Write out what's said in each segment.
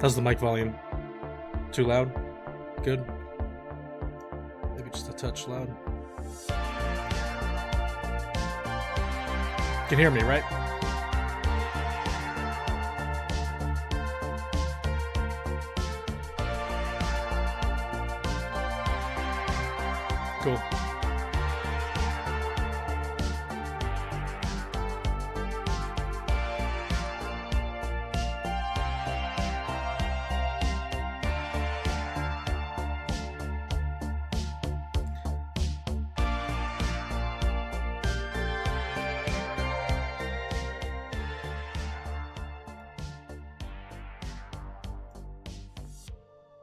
How's the mic volume? Too loud? Good? Maybe just a touch loud. You can hear me, right? Cool.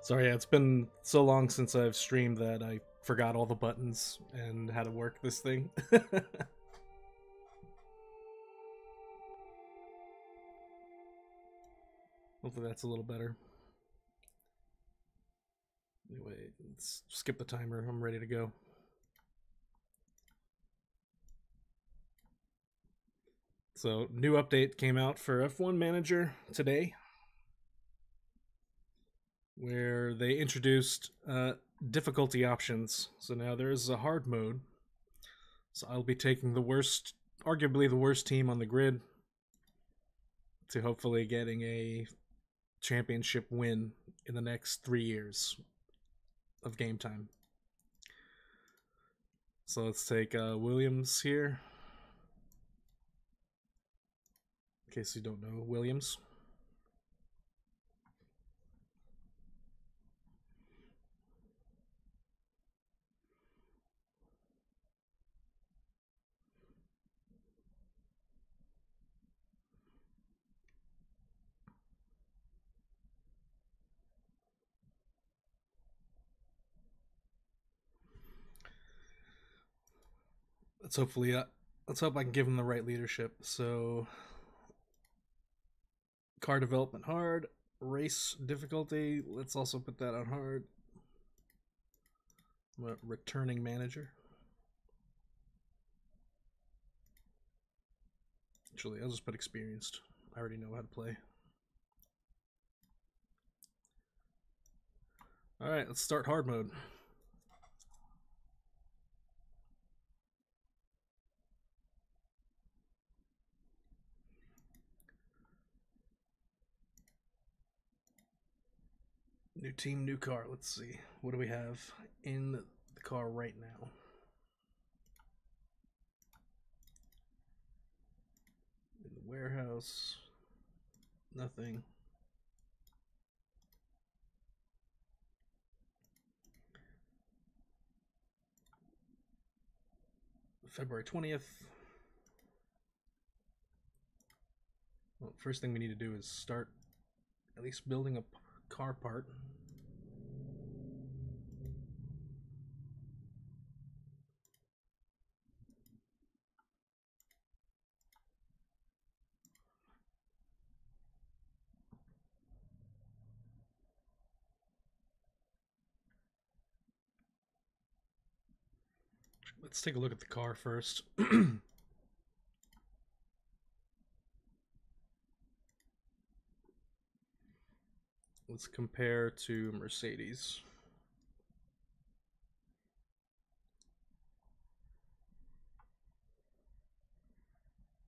Sorry, it's been so long since I've streamed that I forgot all the buttons and how to work this thing. Hopefully that's a little better. Anyway, let's skip the timer. I'm ready to go. So, new update came out for F1 Manager today, where they introduced difficulty options. So now there is a hard mode. So I'll be taking the worst, arguably the worst team on the grid, to hopefully getting a championship win in the next 3 years of game time. So let's take Williams here. In case you don't know, Williams. Let's hope I can give him the right leadership. So, car development hard, race difficulty. Let's also put that on hard. I'm a returning manager. Actually, I'll just put experienced. I already know how to play. All right, let's start hard mode. New team, new car. Let's see. What do we have in the car right now? In the warehouse, nothing. February 20th. Well, first thing we need to do is start at least building a car part. Let's take a look at the car first. Let's compare to Mercedes.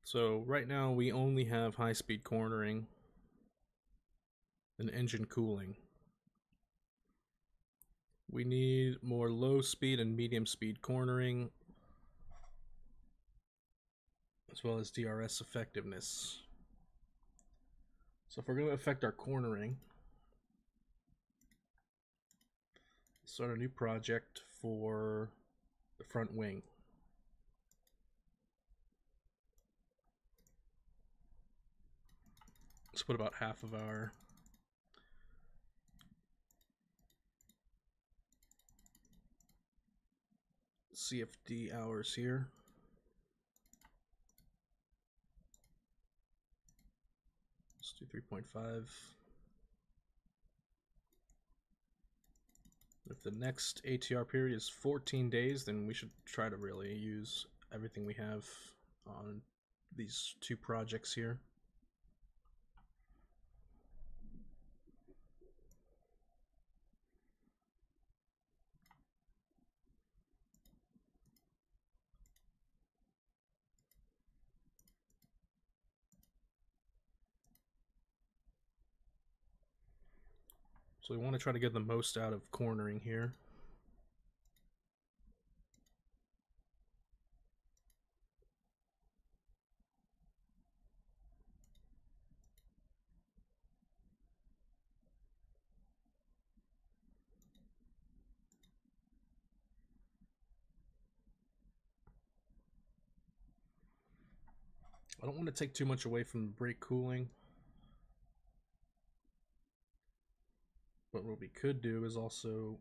So right now we only have high-speed cornering and engine cooling. We need more low-speed and medium-speed cornering, as well as DRS effectiveness. So if we're going to affect our cornering, start a new project for the front wing. Let's put about half of our CFD hours here. Let's do 3.5. If the next ATR period is 14 days, then we should try to really use everything we have on these two projects here. So we want to try to get the most out of cornering here. I don't want to take too much away from the brake cooling. But what we could do is also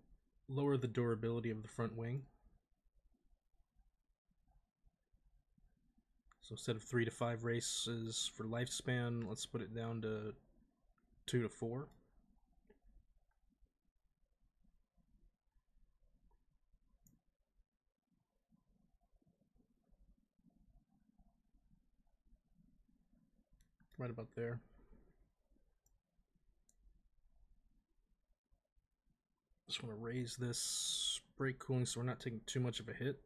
lower the durability of the front wing. So instead of 3 to 5 races for lifespan, let's put it down to 2 to 4. Right about there. Just want to raise this brake cooling so we're not taking too much of a hit.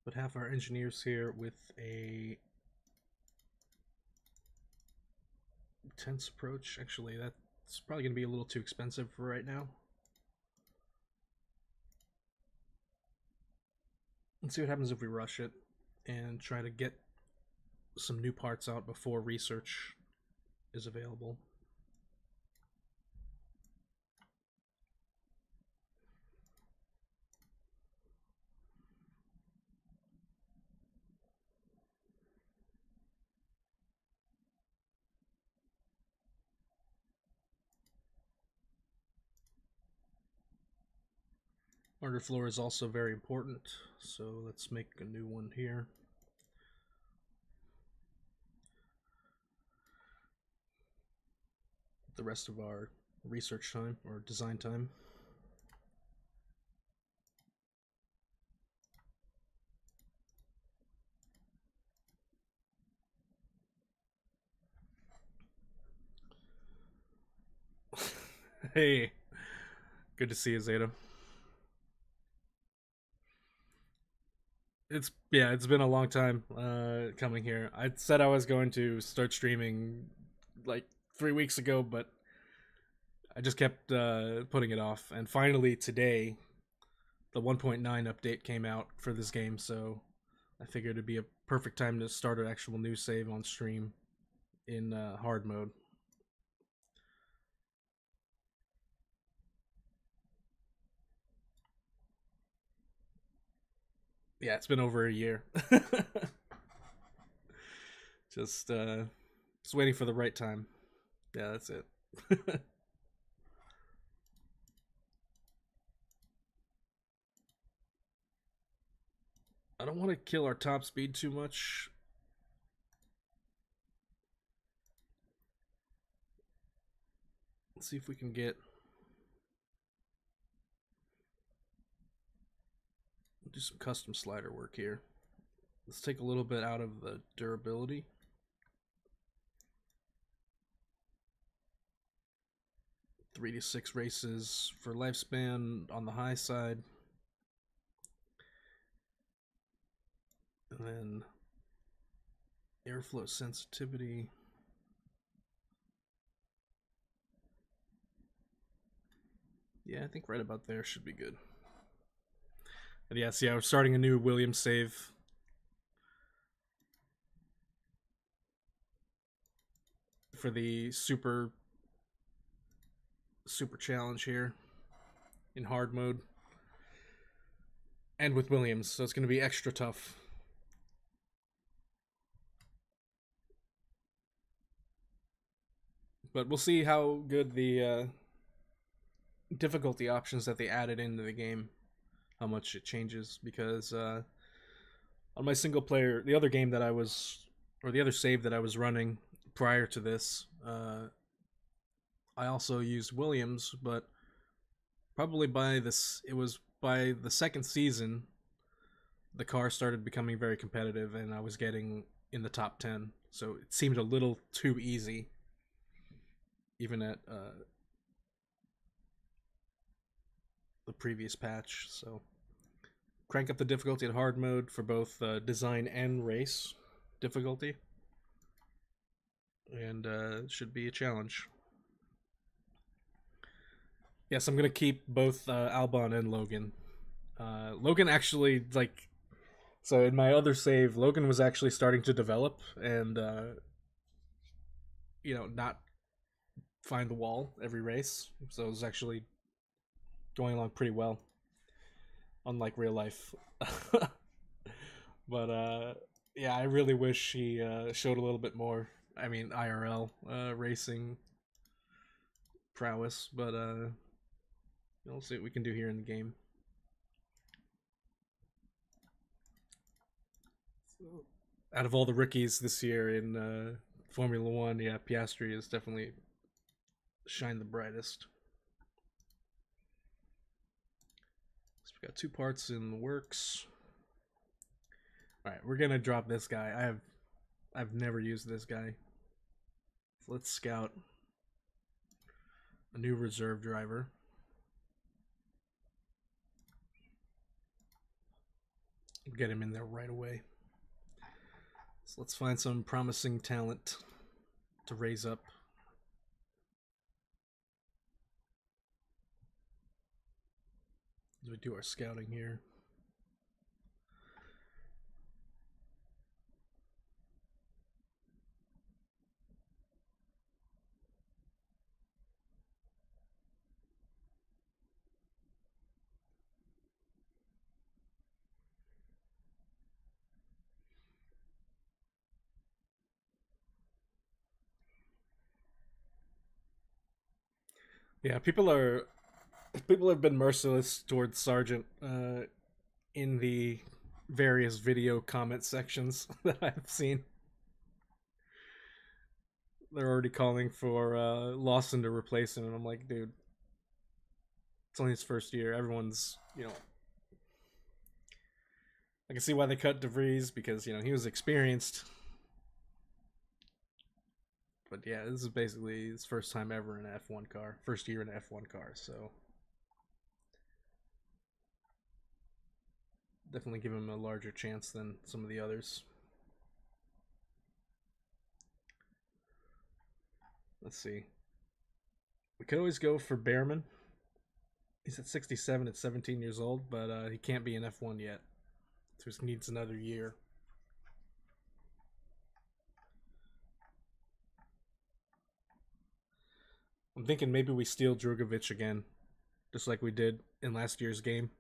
But have our engineers here with a tense approach. Actually, that's probably going to be a little too expensive for right now. Let's see what happens if we rush it and try to get some new parts out before research is available. Underfloor is also very important, so let's make a new one here. The rest of our research time or design time. Hey, good to see you, Zeta. It's been a long time coming here. I said I was going to start streaming like 3 weeks ago, but I just kept putting it off. And finally today, the 1.9 update came out for this game, so I figured it'd be a perfect time to start an actual new save on stream in hard mode. Yeah, it's been over a year. just waiting for the right time. Yeah, that's it. I don't want to kill our top speed too much. Let's see if we can get... do some custom slider work here. Let's take a little bit out of the durability. Three to 6 races for lifespan on the high side. And then airflow sensitivity. Yeah, I think right about there should be good. And yes, yeah, we're starting a new Williams save. For the super challenge here in hard mode. And with Williams, so it's going to be extra tough. But we'll see how good the difficulty options that they added into the game, how much it changes, because on my single player, the other game that I was, or the other save that I was running prior to this, I also used Williams, but probably by this, it was by the second season, the car started becoming very competitive and I was getting in the top 10. So it seemed a little too easy, even at the previous patch. So crank up the difficulty at hard mode for both design and race difficulty, and it should be a challenge. Yes, I'm gonna keep both Albon and Logan. Logan actually, like, so in my other save, Logan was actually starting to develop and not find the wall every race, so it was actually going along pretty well, unlike real life. But yeah, I really wish he showed a little bit more. I mean, IRL racing prowess, but we'll see what we can do here in the game. Out of all the rookies this year in Formula One, yeah, Piastri has definitely shined the brightest. So we got 2 parts in the works. All right, we're gonna drop this guy. I've never used this guy. So let's scout a new reserve driver. Get him in there right away. So let's find some promising talent to raise up. As we do our scouting here. Yeah, people have been merciless towards Sargent in the various video comment sections that I've seen. They're already calling for Lawson to replace him, and I'm like, dude, it's only his first year. Everyone's, I can see why they cut DeVries because he was experienced. But yeah, this is basically his first time ever in an F1 car, first year in an F1 car, so definitely give him a larger chance than some of the others. Let's see. We could always go for Behrman. He's at 67 at 17 years old, but he can't be in F1 yet. So he needs another year. I'm thinking maybe we steal Drugovich again, just like we did in last year's game.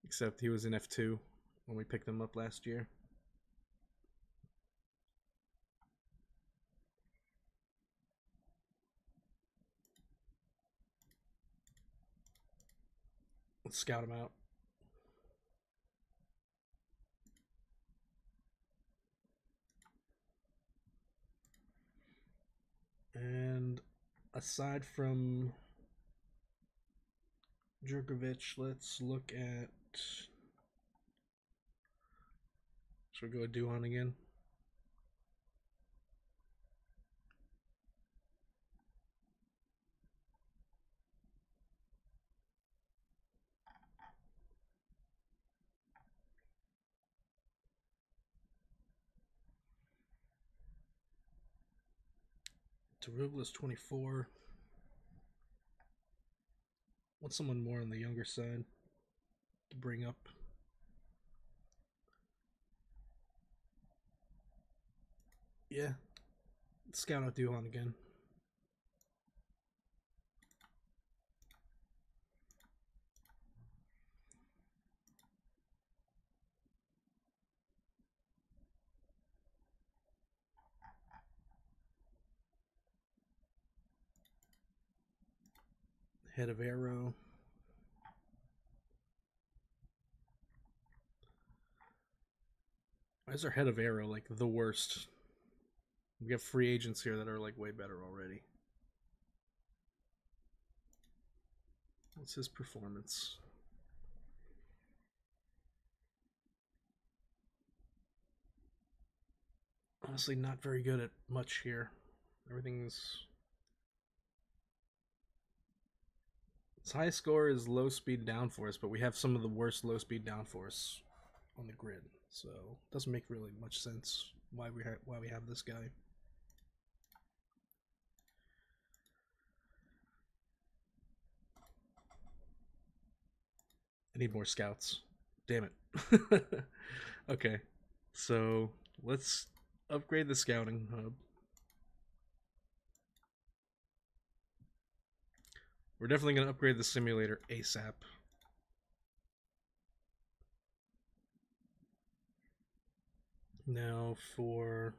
Except he was in F2 when we picked him up last year. Let's scout him out. And aside from Drugovich, let's look at... Should we go Duhan again? Tarugla's 24. Want someone more on the younger side to bring up. Yeah. Let's scout out Duhan again. Head of arrow. Why is our head of arrow like the worst? We have free agents here that are like way better already. What's his performance? Honestly, not very good at much here. Everything's... His highest score is low speed downforce, but we have some of the worst low speed downforce on the grid, so it doesn't make really much sense why we have this guy. I need more scouts. Damn it. Okay, so let's upgrade the scouting hub. We're definitely going to upgrade the simulator ASAP. Now for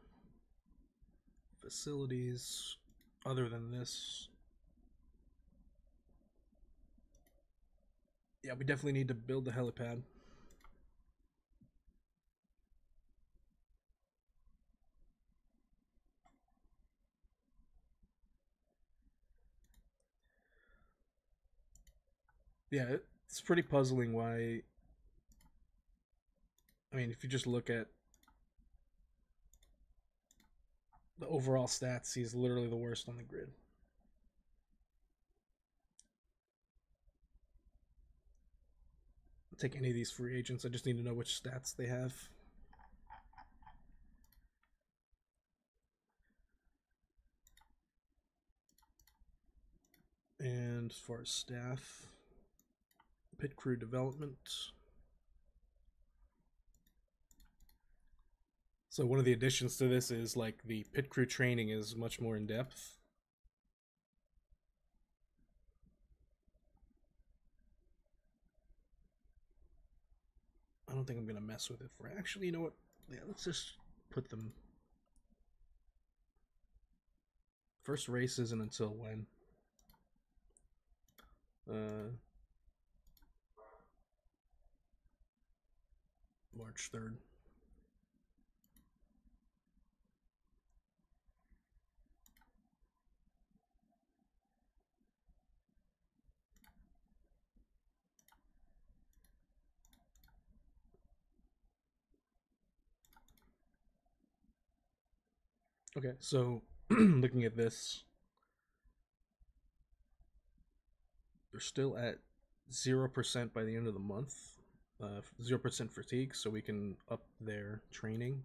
facilities other than this. Yeah, we definitely need to build the helipad. Yeah, it's pretty puzzling why. I mean, if you just look at the overall stats, he's literally the worst on the grid. I'll take any of these free agents. I just need to know which stats they have. And as far as staff, pit crew development. So one of the additions to this is like the pit crew training is much more in depth. I don't think I'm gonna mess with it for actually, you know what? Yeah, let's just put them. First race isn't until when? March 3rd. Okay, so looking at this, they're still at 0% by the end of the month. 0% fatigue, so we can up their training.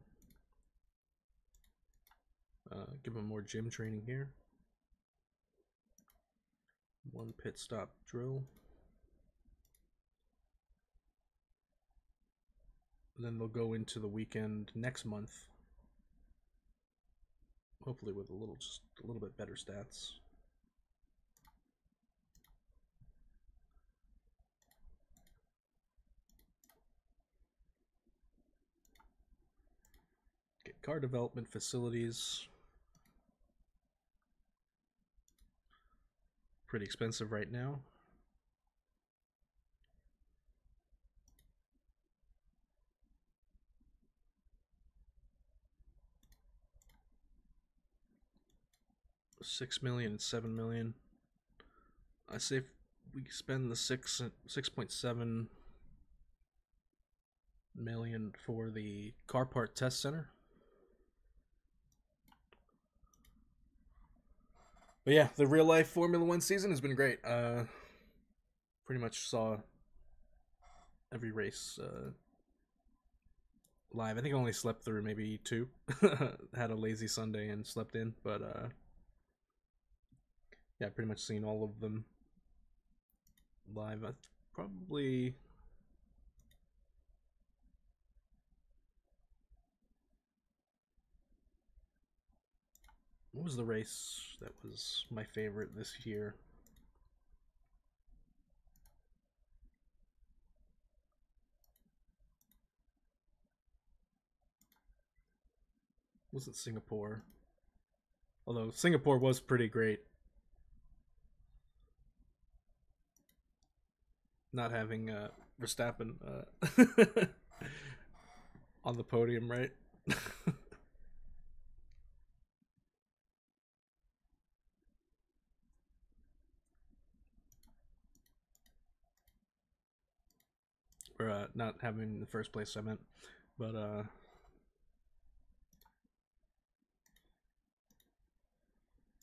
Give them more gym training here. 1 pit stop drill. And then they'll go into the weekend next month. Hopefully with just a little bit better stats. Okay, car development facilities. Pretty expensive right now. $6 million and $7 million. I say if we spend the 6.7 million for the car part test center. But yeah, the real life Formula One season has been great. Pretty much saw every race live. I think I only slept through maybe 2. Had a lazy Sunday and slept in, but yeah, pretty much seen all of them live. Probably. What was the race that was my favorite this year? Was it Singapore? Although Singapore was pretty great. Not having Verstappen on the podium, right? Or not having in the first place, I meant. But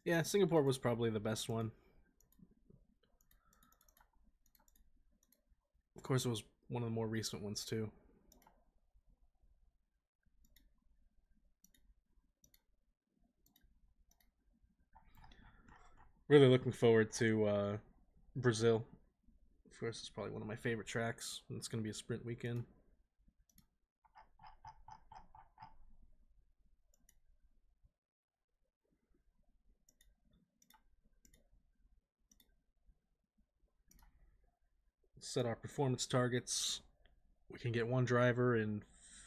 yeah, Singapore was probably the best one. course, it was one of the more recent ones too. Really looking forward to Brazil. Of course, it's probably one of my favorite tracks. It's going to be a sprint weekend. Set our performance targets. We can get one driver in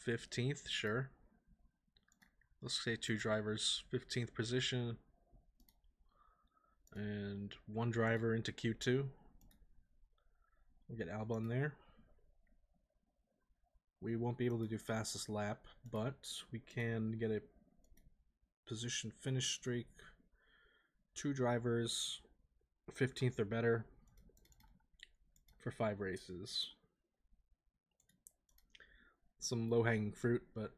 15th, sure. Let's say two drivers, 15th position. And one driver into Q2. We'll get Albon there. We won't be able to do fastest lap, but we can get a position finish streak. Two drivers, 15th or better for 5 races. Some low-hanging fruit, but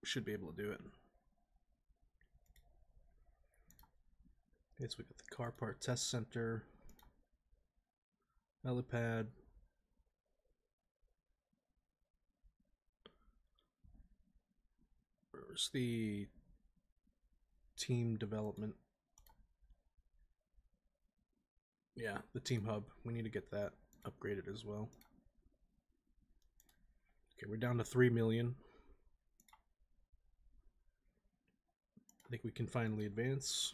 we should be able to do it. Okay, so we got the car part test center, helipad. Where's the team development? Yeah, the team hub. We need to get that upgraded as well. Okay, we're down to 3 million. I think we can finally advance.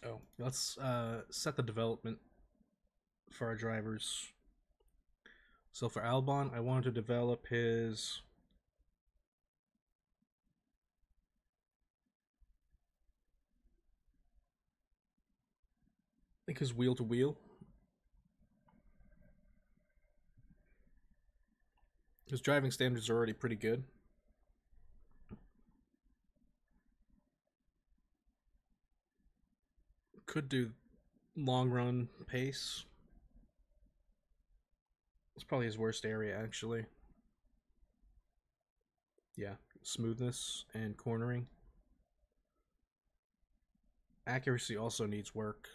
Oh, let's set the development for our drivers. So for Albon, I want to develop his I think his wheel to wheel. His driving standards are already pretty good. Could do long run pace. It's probably his worst area, actually. Yeah, smoothness and cornering. Accuracy also needs work.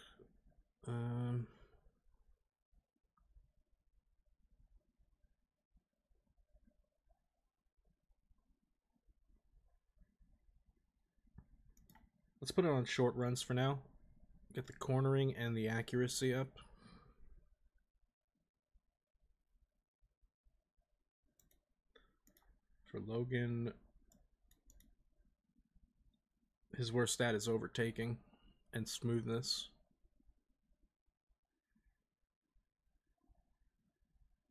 Let's put it on short runs for now. Get the cornering and the accuracy up. For Logan, his worst stat is overtaking and smoothness.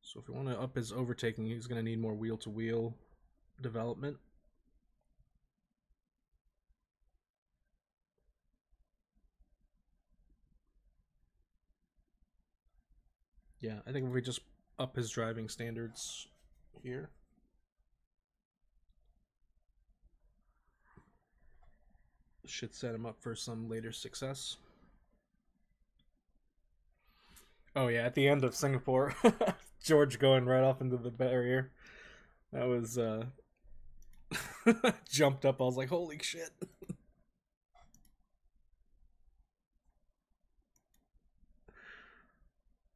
So if we want to up his overtaking, he's going to need more wheel-to-wheel development. Yeah, I think if we just up his driving standards here. Should set him up for some later success. Oh yeah, at the end of Singapore, George going right off into the barrier. That was jumped up. I was like, holy shit.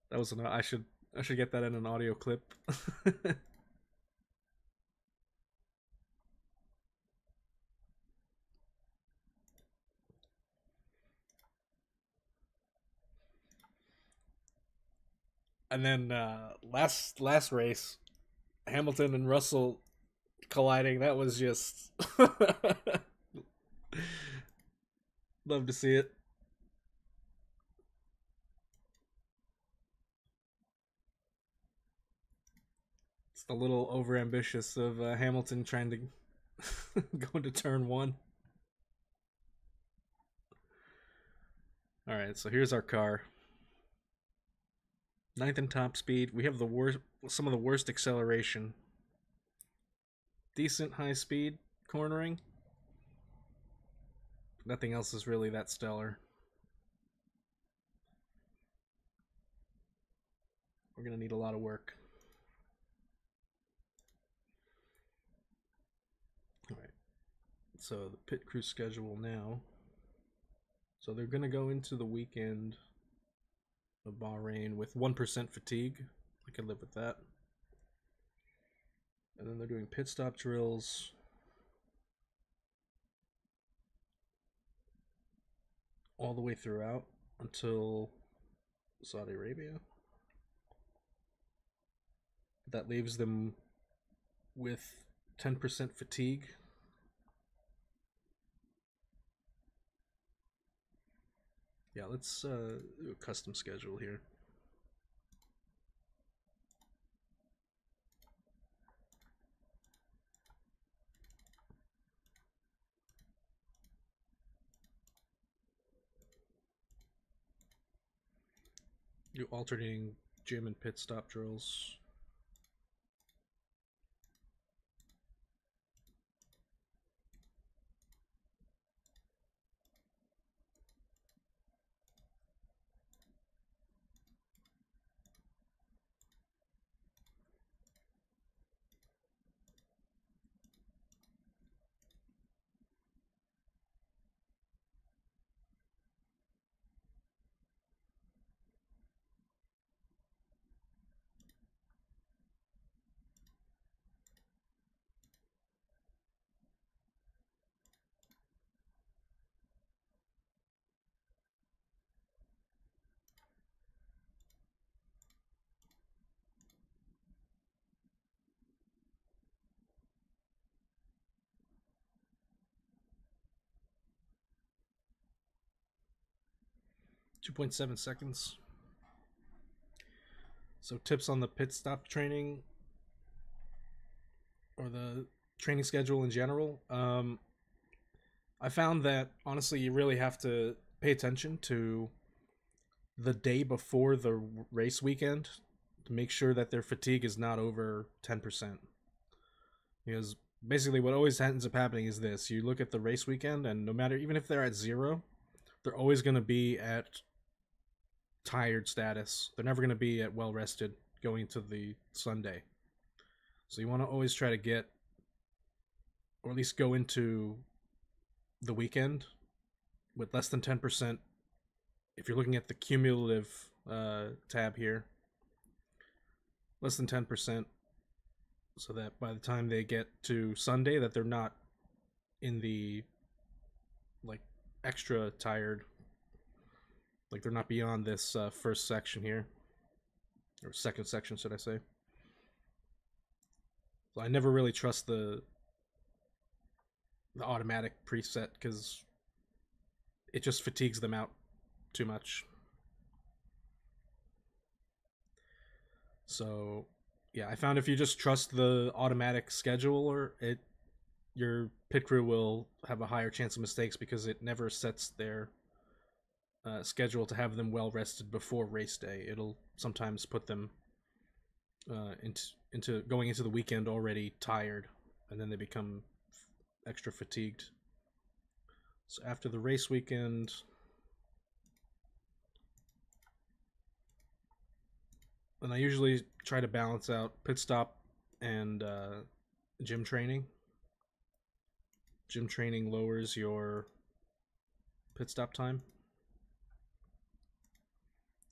That was I should get that in an audio clip. And then last race, Hamilton and Russell colliding. That was just love to see it. It's a little overambitious of Hamilton trying to go into turn 1. All right, so here's our car. Ninth in top speed. We have the worst, some of the worst acceleration. Decent high speed cornering. Nothing else is really that stellar. We're gonna need a lot of work. All right. So the pit crew schedule now. So they're gonna go into the weekend of Bahrain with 1% fatigue. I can live with that. And then they're doing pit stop drills. All the way throughout until Saudi Arabia. That leaves them with 10% fatigue. Yeah, let's do a custom schedule here. Do alternating gym and pit stop drills. .7 seconds. So tips on the pit stop training or the training schedule in general. I found that honestly, you really have to pay attention to the day before the race weekend to make sure that their fatigue is not over 10%. Because basically, what always ends up happening is this: you look at the race weekend, and no matter, even if they're at zero, they're always going to be at tired status. They're never going to be at well rested going into the Sunday. So you want to always try to get, or at least go into the weekend with less than 10%. If you're looking at the cumulative tab here, less than 10%, so that by the time they get to Sunday, that they're not in the like extra tired, like they're not beyond this first section here, or second section, should I say. So I never really trust the automatic preset because it just fatigues them out too much. So yeah, I found if you just trust the automatic scheduler, your pit crew will have a higher chance of mistakes because it never sets their schedule to have them well rested before race day. It'll sometimes put them into going into the weekend already tired, and then they become extra fatigued. So after the race weekend, and I usually try to balance out pit stop and gym training. Gym training lowers your pit stop time,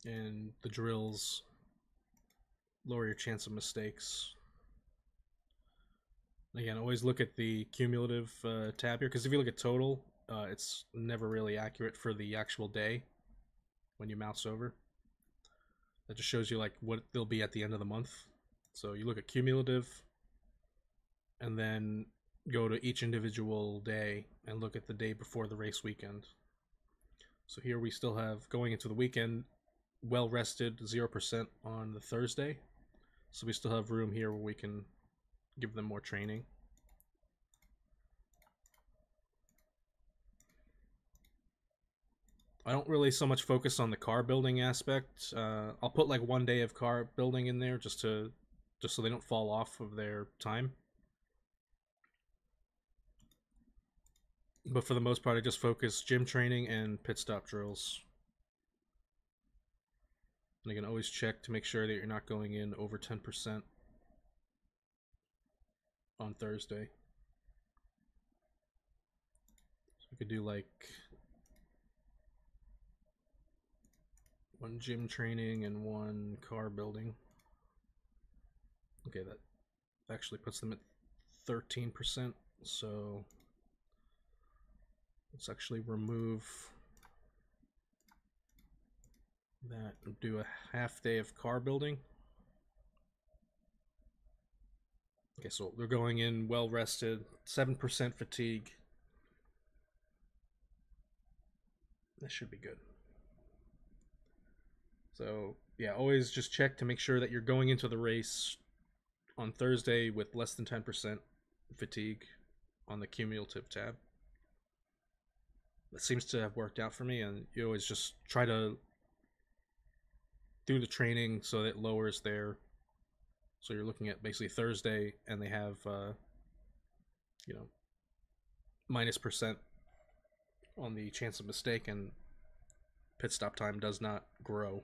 and the drills lower your chance of mistakes. Again, always look at the cumulative tab here, because if you look at total, it's never really accurate for the actual day when you mouse over. That just shows you like what they'll be at the end of the month. So you look at cumulative, and then go to each individual day and look at the day before the race weekend. So here we still have, going into the weekend, well rested 0% on the Thursday. So we still have room here where we can give them more training. I don't really so much focus on the car building aspect. I'll put like 1 day of car building in there just so they don't fall off of their time. But for the most part, I just focus gym training and pit stop drills. And you can always check to make sure that you're not going in over 10% on Thursday. So we could do like 1 gym training and 1 car building. Okay, that actually puts them at 13%. So let's actually remove that and do a half day of car building. Okay, so they're going in well rested, 7% fatigue. That should be good. So yeah, always just check to make sure that you're going into the race on Thursday with less than 10% fatigue on the cumulative tab. That seems to have worked out for me, and you always just try to do the training so that it lowers their. So you're looking at basically Thursday, and they have, -% on the chance of mistake, and pit stop time does not grow.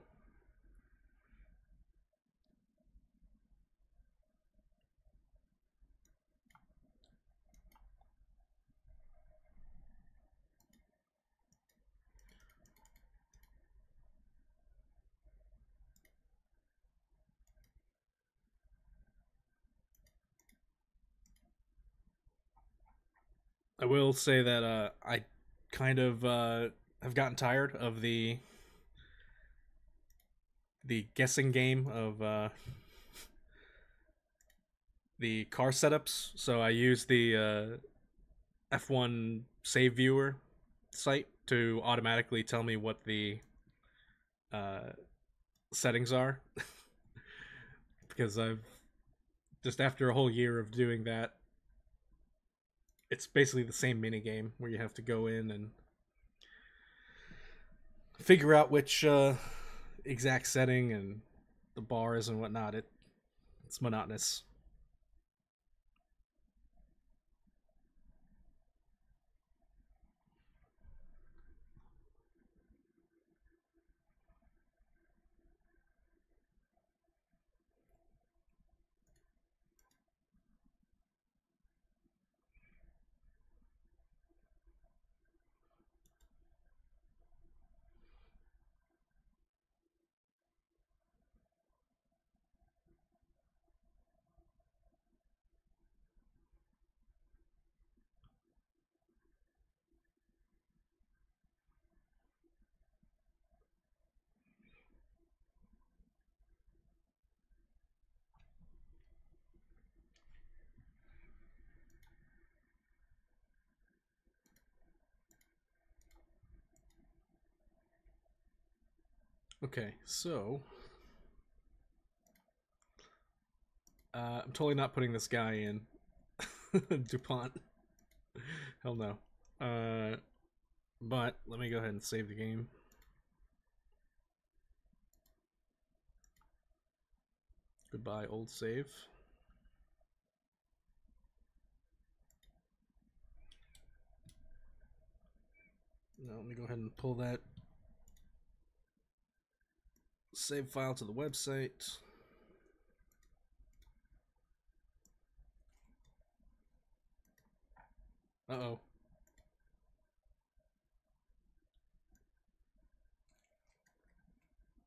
I will say that I kind of have gotten tired of the guessing game of the car setups. So I use the F1 Save Viewer site to automatically tell me what the uh, settings are because I've just after a whole year of doing that, it's basically the same mini game where you have to go in and figure out which exact setting and the bars and whatnot. It's monotonous. Okay, so I'm totally not putting this guy in DuPont. Hell no. But let me go ahead and save the game. Goodbye, old save. Now let me go ahead and pull that save file to the website. Uh-oh.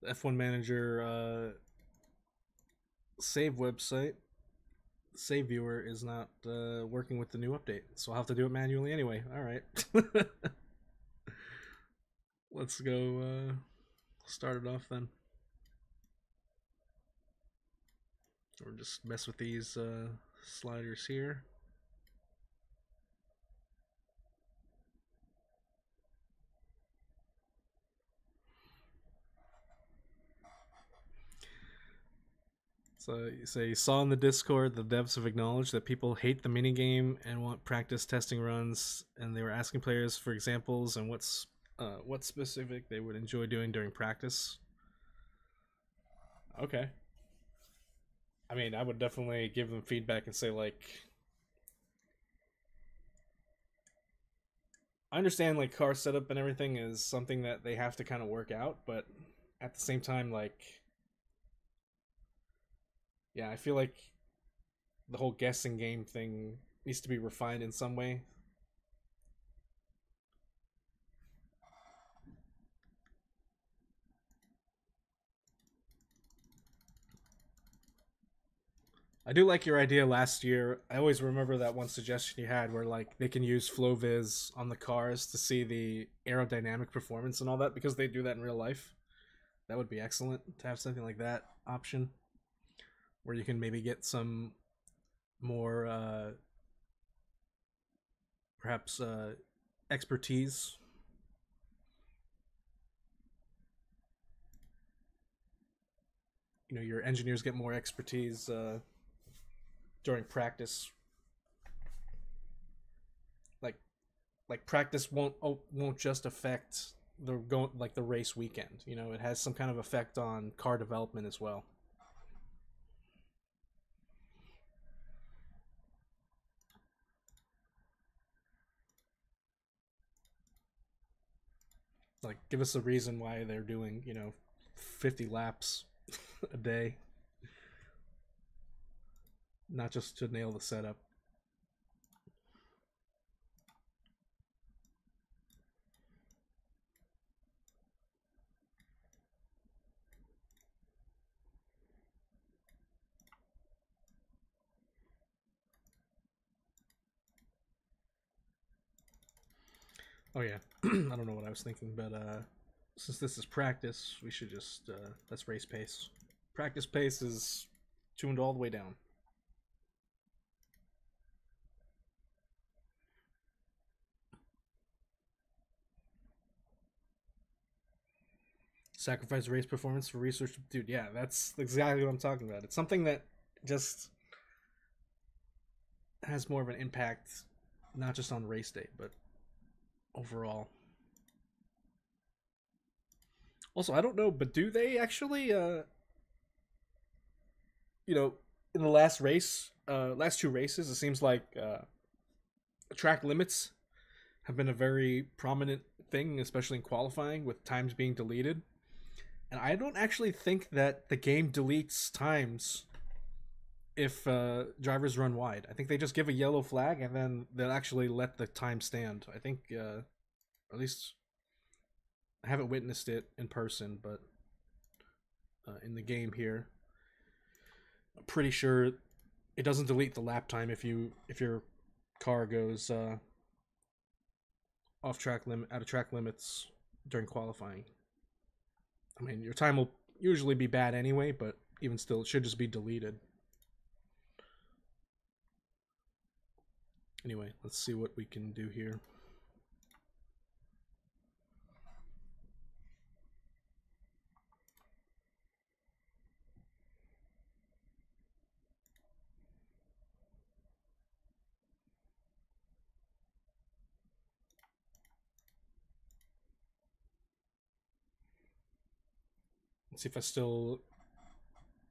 The F1 Manager save website, save viewer is not working with the new update, so I'll have to do it manually anyway. All right. Let's go start it off then. Or just mess with these sliders here. So you saw in the Discord, the devs have acknowledged that people hate the minigame and want practice testing runs, and they were asking players for examples and what's What specific they would enjoy doing during practice? Okay. I mean, I would definitely give them feedback and say, like, I understand, like, car setup and everything is something that they have to kind of work out, but at the same time, like, yeah, I feel like the whole guessing game thing needs to be refined in some way. I do like your idea last year. I always remember that one suggestion you had where like they can use FlowViz on the cars to see the aerodynamic performance and all that because they do that in real life. That would be excellent to have something like that option where you can maybe get some more perhaps expertise. You know, your engineers get more expertise during practice. Like practice won't just affect the race weekend. You know, it has some kind of effect on car development as well. Like, give us a reason why they're doing 50 laps a day, not just to nail the setup. Oh yeah, I don't know what I was thinking, but since this is practice, we should just let's race pace. Practice pace is tuned all the way down. Sacrifice race performance for research, dude. Yeah, that's exactly what I'm talking about. It's something that just has more of an impact, not just on race day, but overall. Also, I don't know, but do they actually, in the last race, last two races, it seems like track limits have been a very prominent thing, especially in qualifying, with times being deleted. And I don't actually think that the game deletes times if drivers run wide. I think they just give a yellow flag and then they'll actually let the time stand. I think, at least, I haven't witnessed it in person, but in the game here, I'm pretty sure it doesn't delete the lap time if your car goes off track limit out of track limits during qualifying. I mean, your time will usually be bad anyway, but even still, it should just be deleted. Anyway, let's see what we can do here. Let's see if I still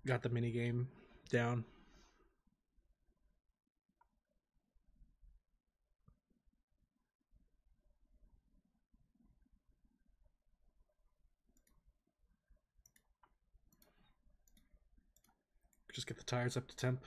got the mini game down. Just get the tires up to temp.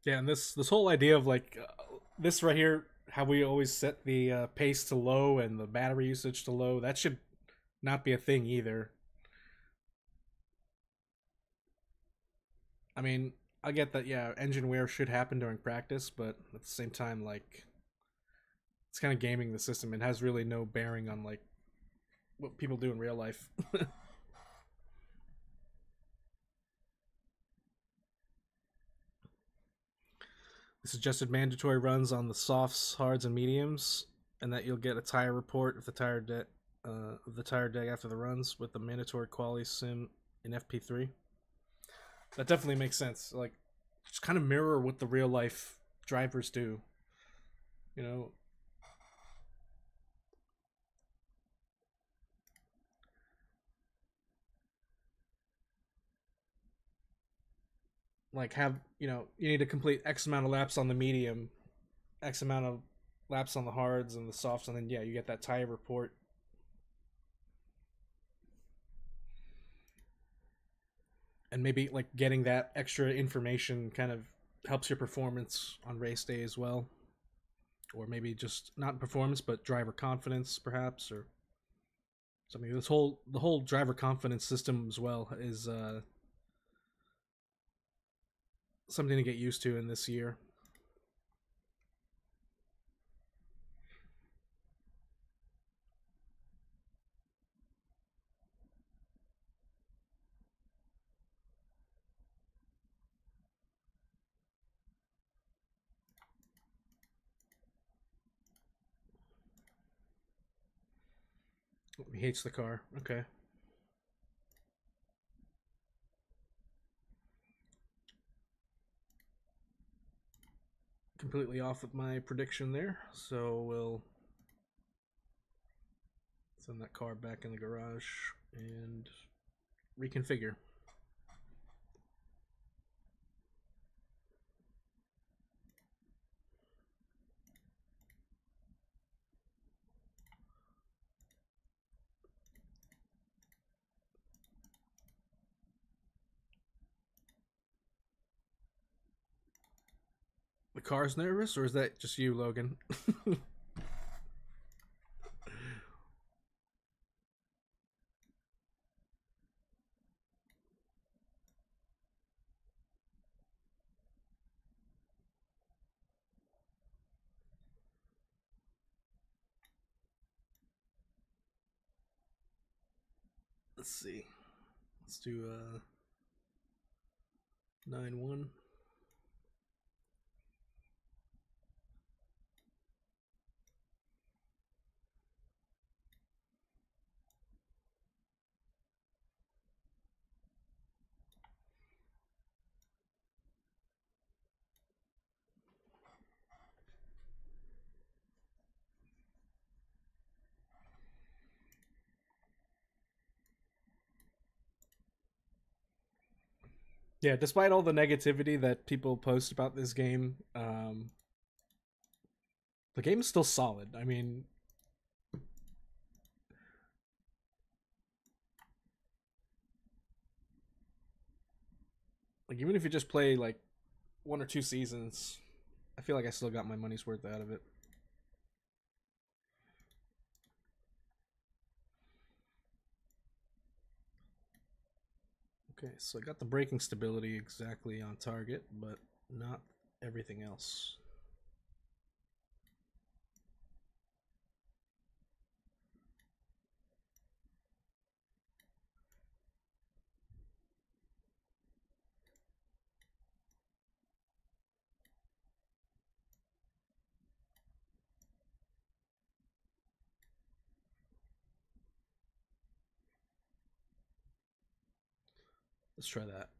Yeah, and this whole idea of like this right here, how we always set the pace to low and the battery usage to low, that should not be a thing either. I mean, I get that, yeah, engine wear should happen during practice, but at the same time, like, it's kind of gaming the system. It has really no bearing on like what people do in real life. The suggested mandatory runs on the softs, hards, and mediums, and that you'll get a tire report of the tire deck after the runs with the mandatory quality sim in FP3. That definitely makes sense. Like, just kind of mirror what the real life drivers do. You know, like have you need to complete X amount of laps on the medium, X amount of laps on the hards and the softs, and then yeah, you get that tire report. And maybe like getting that extra information kind of helps your performance on race day as well, or maybe just not performance but driver confidence perhaps, or something. The whole driver confidence system as well is something to get used to in this year. He hates the car. Okay. Completely off with my prediction there, so we'll send that car back in the garage and reconfigure. The car's nervous, or is that just you, Logan? Let's see. Let's do 9-1. Yeah, despite all the negativity that people post about this game, the game is still solid. I mean, like even if you just play like one or two seasons, I feel like I still got my money's worth out of it. Okay, so I got the braking stability exactly on target, but not everything else. Let's try that.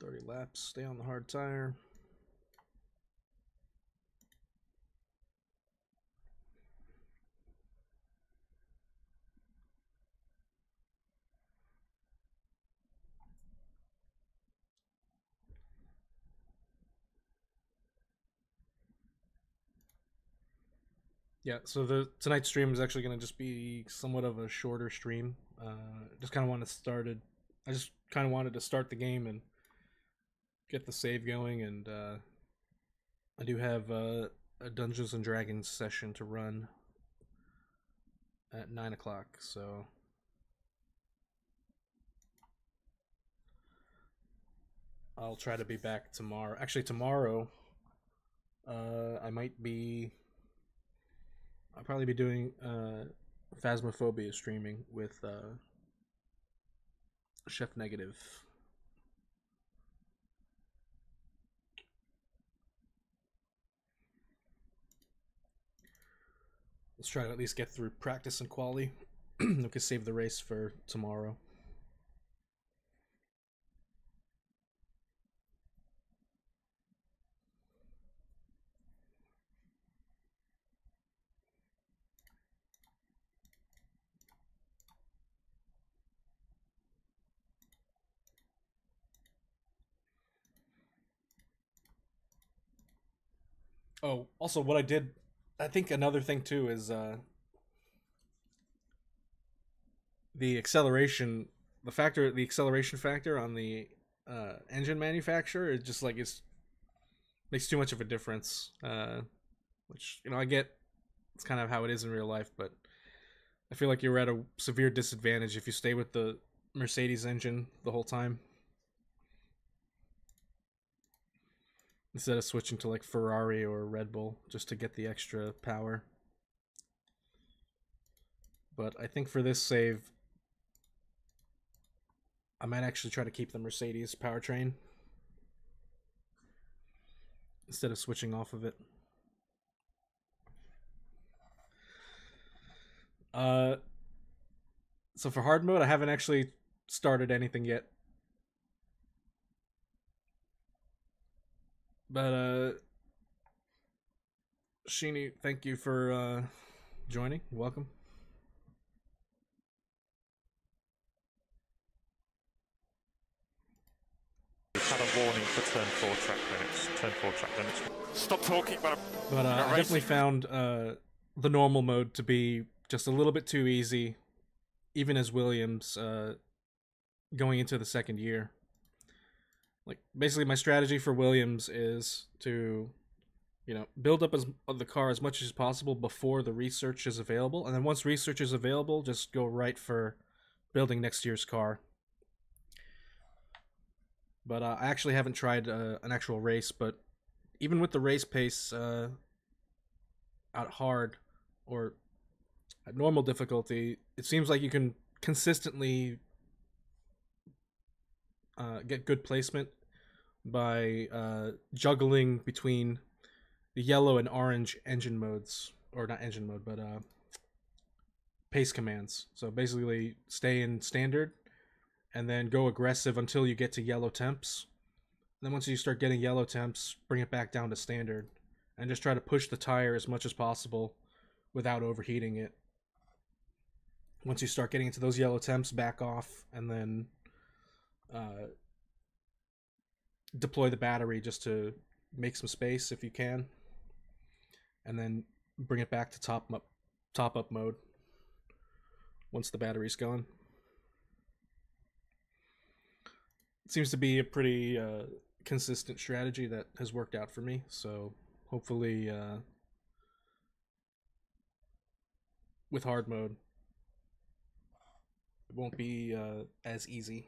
30 laps, stay on the hard tire. Yeah, so the tonight's stream is actually going to just be somewhat of a shorter stream. Just kind of wanted started. I just kind of wanted to start the game and get the save going, and I do have a Dungeons and Dragons session to run at 9 o'clock. So I'll try to be back tomorrow. Actually, tomorrow, I might be. I'll probably be doing Phasmophobia streaming with Chef Negative. Let's try to at least get through practice and quali. We can save the race for tomorrow. Oh, also what I did, I think another thing too is the acceleration, the acceleration factor on the engine manufacturer is just like it's makes too much of a difference. Which I get it's kind of how it is in real life, but I feel like you're at a severe disadvantage if you stay with the Mercedes engine the whole time instead of switching to like Ferrari or Red Bull just to get the extra power. But I think for this save, I might actually try to keep the Mercedes powertrain instead of switching off of it. So for hard mode, I haven't actually started anything yet. But Sheeny, thank you for joining. Welcome. Had a warning for turn 4 track limits. Turn 4 track limits. Stop talking about. But I definitely found the normal mode to be just a little bit too easy, even as Williams going into the second year. Like basically, my strategy for Williams is to, build up the car as much as possible before the research is available, and then once research is available, just go right for building next year's car. But I actually haven't tried an actual race, but even with the race pace at hard or at normal difficulty, it seems like you can consistently get good placement by juggling between the yellow and orange engine modes, or not engine mode, but pace commands. So basically stay in standard and then go aggressive until you get to yellow temps. And then once you start getting yellow temps, bring it back down to standard and just try to push the tire as much as possible without overheating it. Once you start getting into those yellow temps, back off and then deploy the battery just to make some space if you can, and then bring it back to top up mode once the battery's gone. It seems to be a pretty consistent strategy that has worked out for me, so hopefully with hard mode it won't be as easy.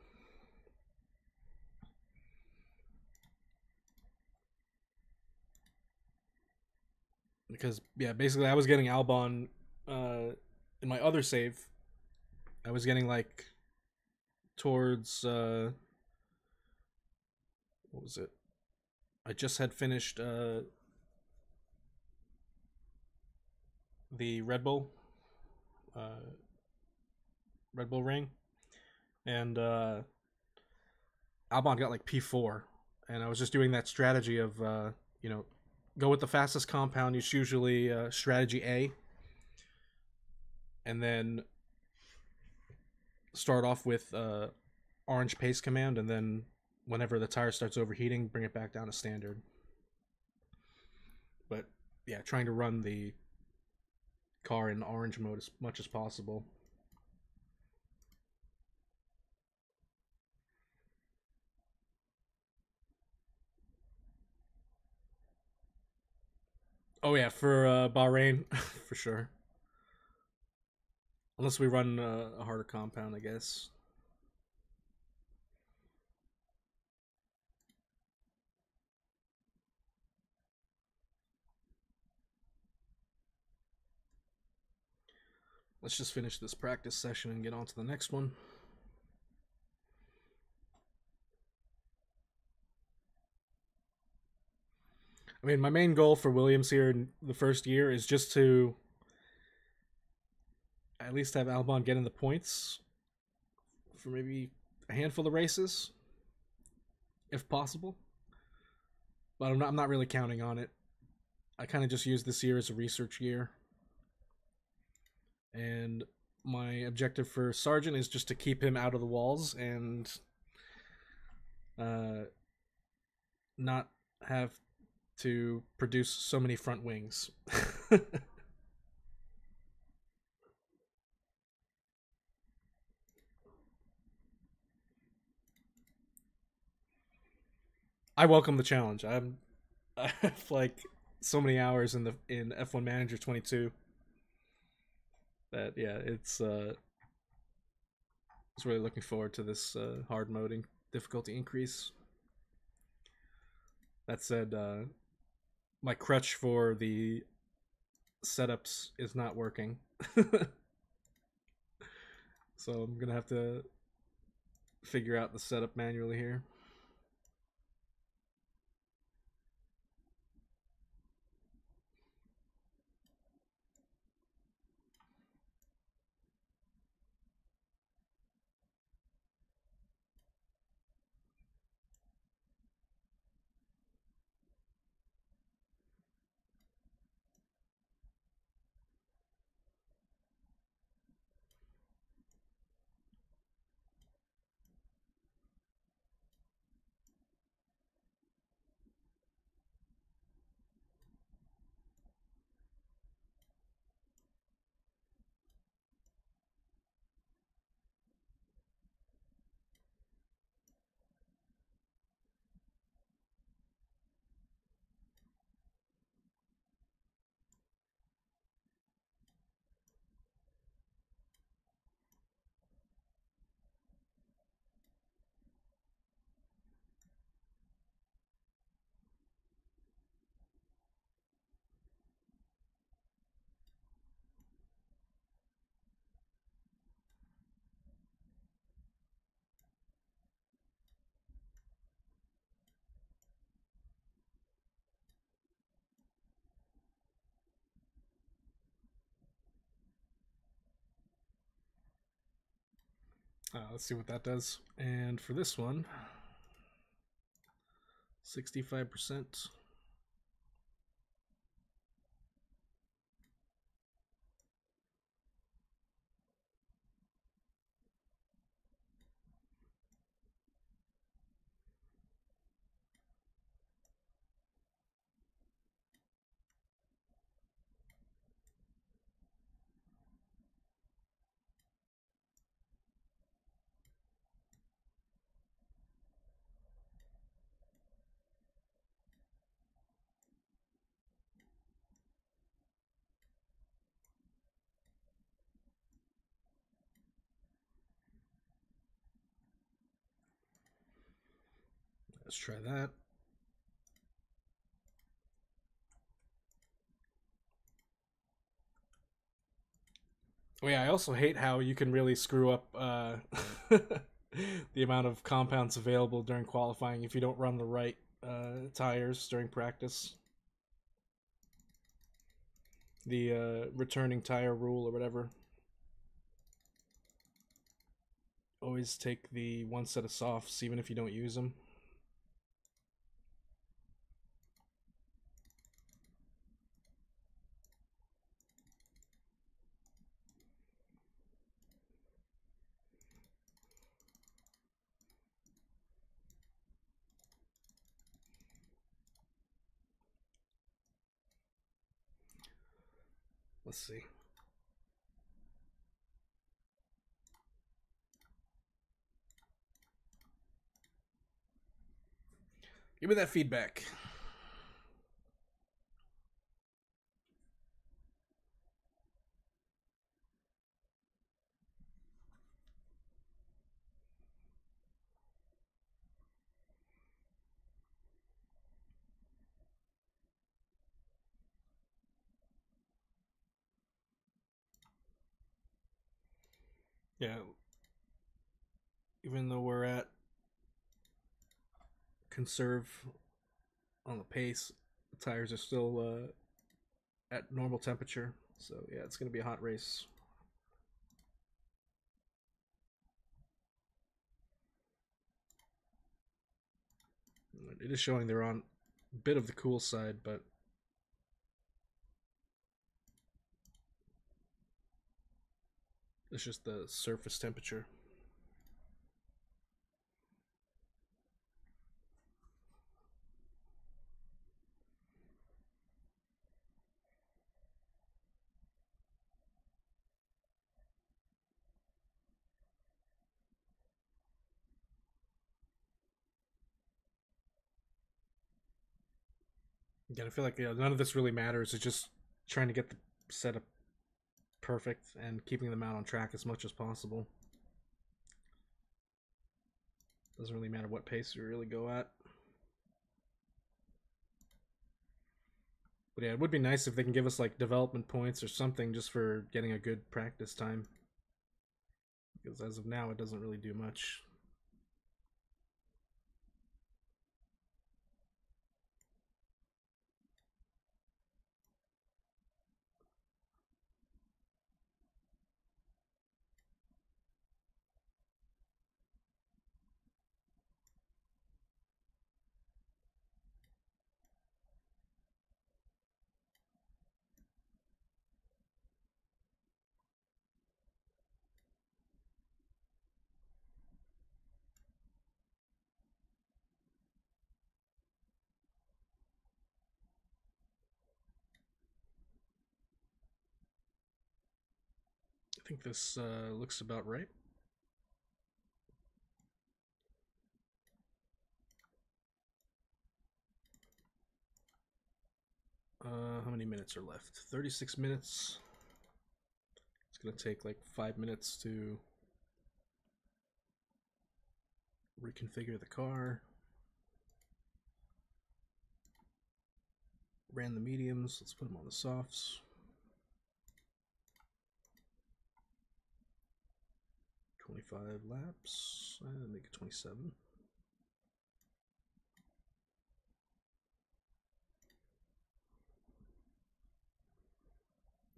Because yeah, basically I was getting Albon in my other save. I was getting like towards what was it? I just had finished the Red Bull ring, and Albon got like P4, and I was just doing that strategy of go with the fastest compound. It's usually strategy A, and then start off with orange pace command, and then whenever the tire starts overheating, bring it back down to standard. But yeah, trying to run the car in orange mode as much as possible. Oh yeah, for Bahrain, for sure. Unless we run a harder compound, I guess. let's just finish this practice session and get on to the next one. I mean, my main goal for Williams here in the first year is just to at least have Albon get in the points for maybe a handful of races, if possible. But I'm not really counting on it. I kind of just use this year as a research year. And my objective for Sargent is just to keep him out of the walls and not have to produce so many front wings. I welcome the challenge. I have like so many hours in F1 Manager 22 that yeah, it's really looking forward to this hard moding difficulty increase. That said, my crutch for the setups is not working. So I'm gonna have to figure out the setup manually here. Let's see what that does. And for this one, 65%. Let's try that. Oh yeah, I also hate how you can really screw up the amount of compounds available during qualifying if you don't run the right tires during practice. The returning tire rule or whatever. Always take the one set of softs even if you don't use them. Let's see. Give me that feedback. Yeah, even though we're at conserve on the pace, the tires are still at normal temperature. So yeah, it's going to be a hot race. It is showing they're on a bit of the cool side, but it's just the surface temperature. Again, I feel like none of this really matters. It's just trying to get the setup perfect and keeping them out on track as much as possible. Doesn't really matter what pace you really go at. But yeah, it would be nice if they can give us like development points or something just for getting a good practice time. Because as of now, it doesn't really do much. I think this looks about right. How many minutes are left? 36 minutes. It's gonna take like 5 minutes to reconfigure the car. Ran the mediums. Let's put them on the softs. 25 laps. Make it 27.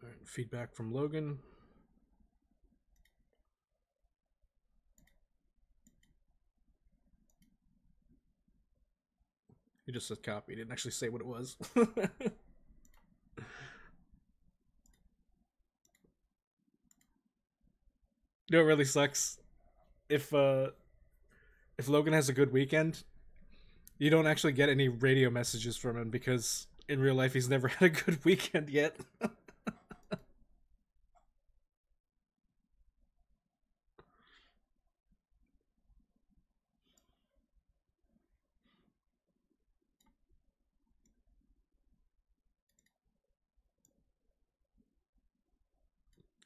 All right, feedback from Logan. He just said copy. He didn't actually say what it was. You know what really sucks? If Logan has a good weekend, you don't actually get any radio messages from him because in real life he's never had a good weekend yet.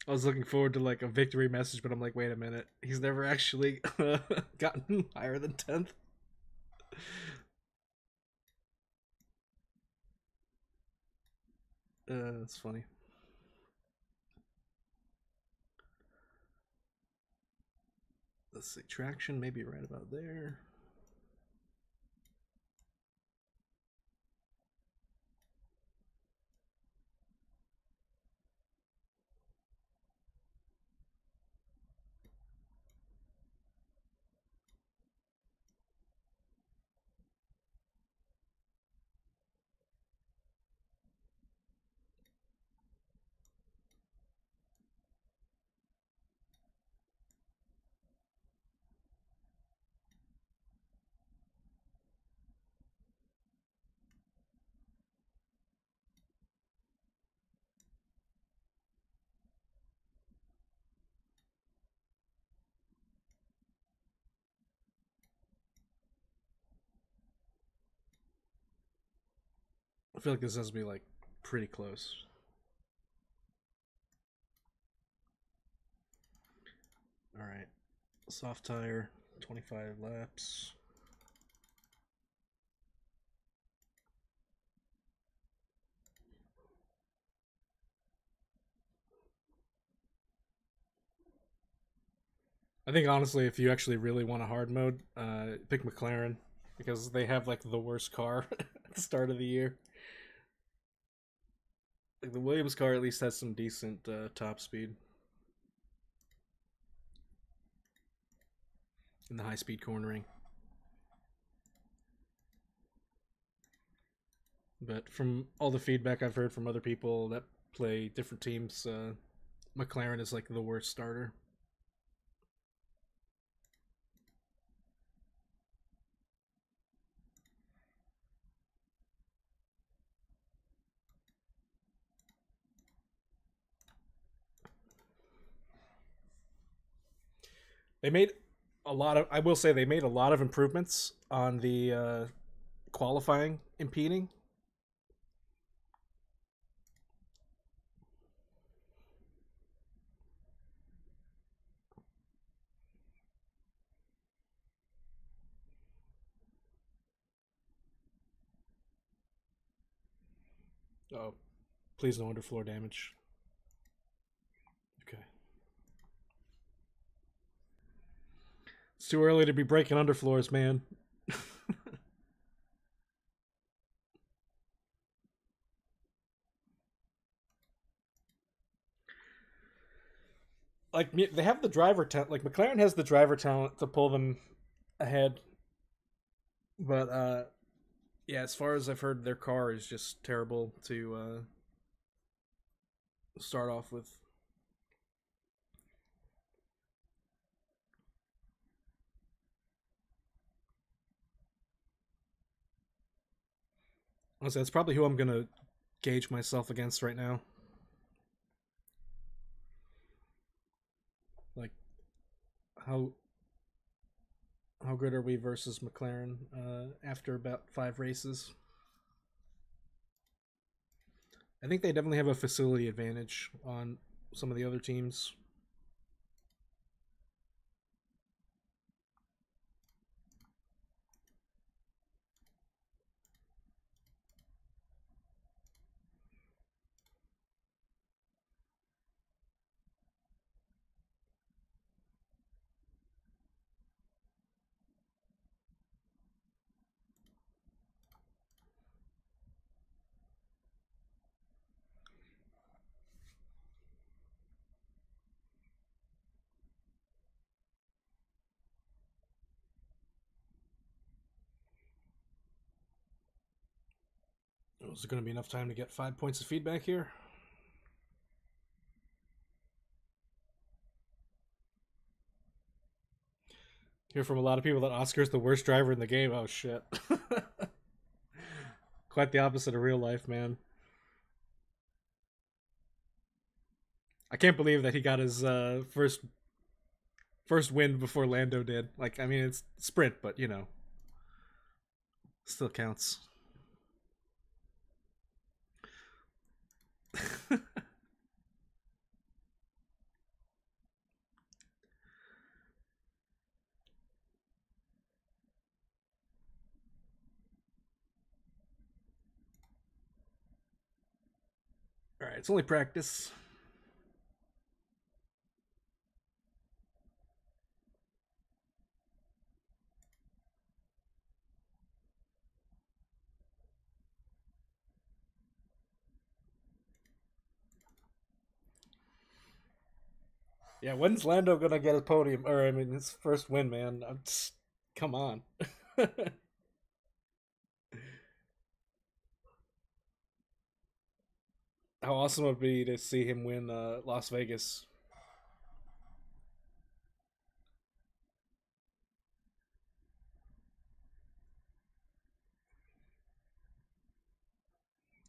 I was looking forward to like a victory message, but I'm like, wait a minute, he's never actually gotten higher than 10th. That's funny. Let's see, traction maybe right about there. I feel like this has to be like pretty close. All right, soft tire, 25 laps. I think honestly, if you actually really want a hard mode, pick McLaren because they have like the worst car at the start of the year. Like the Williams car at least has some decent top speed in the high speed cornering. But from all the feedback I've heard from other people that play different teams, McLaren is like the worst starter. They made a lot of. I will say they made a lot of improvements on the qualifying impeding. Oh, please no underfloor damage. Okay. It's too early to be breaking underfloors, man. Like they have the driver talent. Like McLaren has the driver talent to pull them ahead, but yeah, as far as I've heard, their car is just terrible to start off with. Honestly, that's probably who I'm gonna gauge myself against right now. Like how how good are we versus McLaren after about 5 races? I think they definitely have a facility advantage on some of the other teams. Is there going to be enough time to get 5 points of feedback here? Hear from a lot of people that Oscar's the worst driver in the game. Oh shit. Quite the opposite of real life, man. I can't believe that he got his first win before Lando did. Like, I mean, it's sprint, but you know, still counts. All right, it's only practice. Yeah, when's Lando gonna get a podium? Or I mean, his first win, man. I'm just, come on. How awesome would it be to see him win Las Vegas?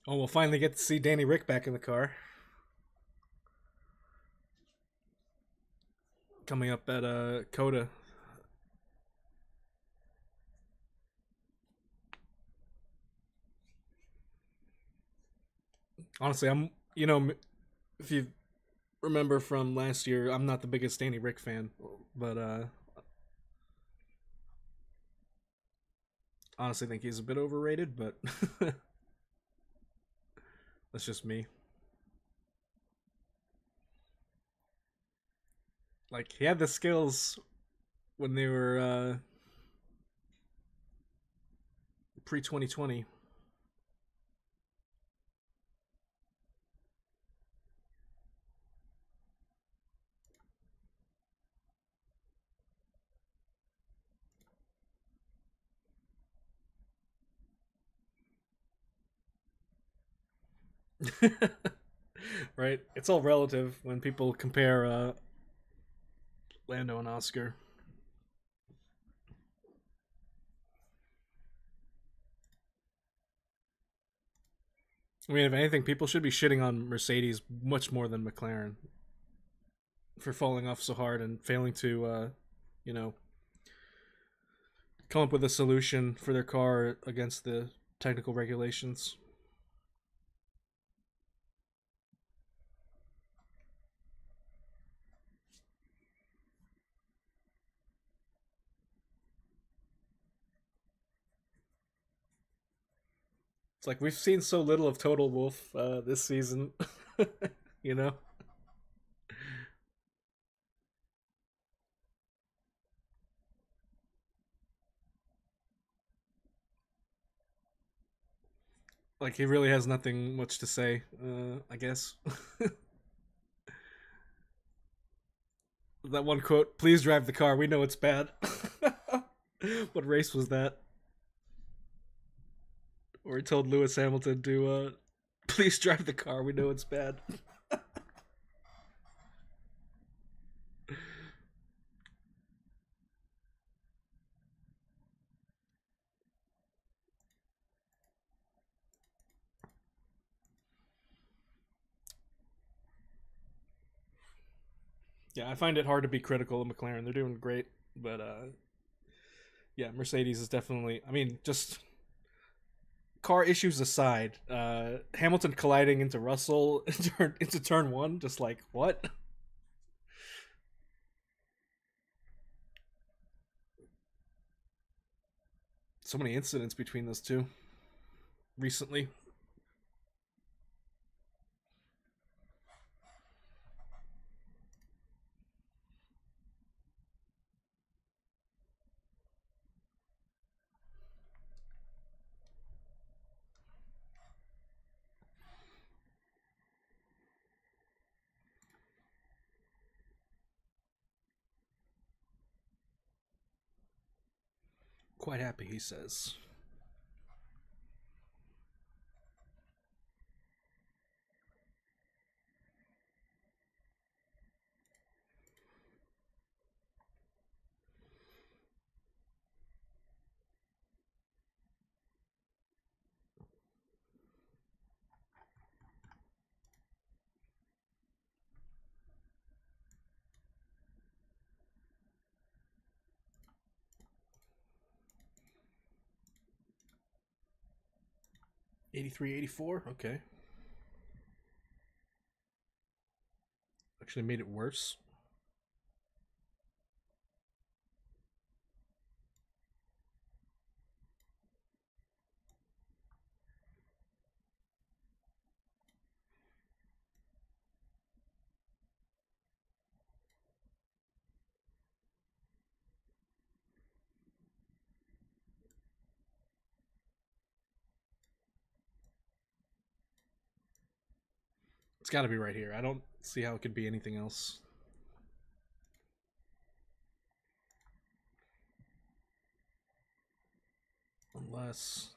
Oh, we'll finally get to see Danny Rick back in the car. Coming up at Coda. Honestly, I'm, you know, if you remember from last year, I'm not the biggest Danny Rick fan, but honestly think he's a bit overrated, but that's just me. Like he had the skills when they were pre 2020. Right? It's all relative when people compare Lando and Oscar. I mean, if anything, people should be shitting on Mercedes much more than McLaren for falling off so hard and failing to, you know, come up with a solution for their car against the technical regulations. It's like we've seen so little of Total Wolf this season, you know? Like he really has nothing much to say, I guess. That one quote, please drive the car, we know it's bad. What race was that? Where he told Lewis Hamilton to please drive the car, we know it's bad. Yeah, I find it hard to be critical of McLaren. They're doing great, but yeah, Mercedes is definitely. I mean, just car issues aside, Hamilton colliding into Russell into turn one, just like what? So many incidents between those two recently. Quite happy, he says. '83, '84. Okay, actually made it worse. It's got to be right here. I don't see how it could be anything else. Unless.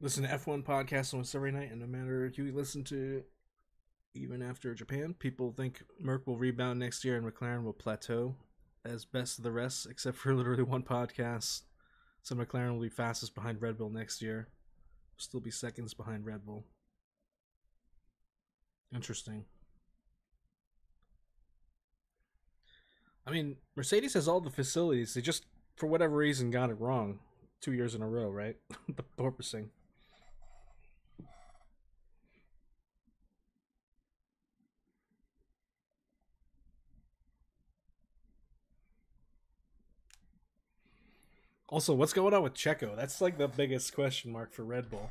listen to F1 podcasts almost every night, and no matter who you listen to, even after Japan, people think Merc will rebound next year and McLaren will plateau as best of the rest, except for literally one podcast. So McLaren will be fastest behind Red Bull next year. Still be seconds behind Red Bull. Interesting. I mean, Mercedes has all the facilities. They just, for whatever reason, got it wrong 2 years in a row, right? The porpoising. Also, what's going on with Checo? That's like the biggest question mark for Red Bull.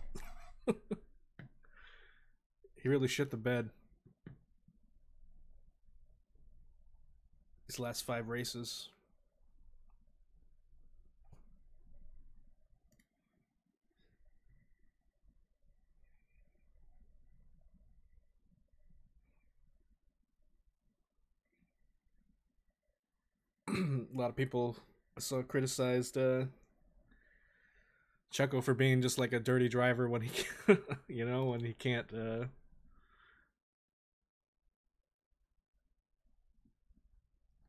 He really shit the bed these last 5 races. A lot of people I saw criticized Checo for being just like a dirty driver when he, when he can't.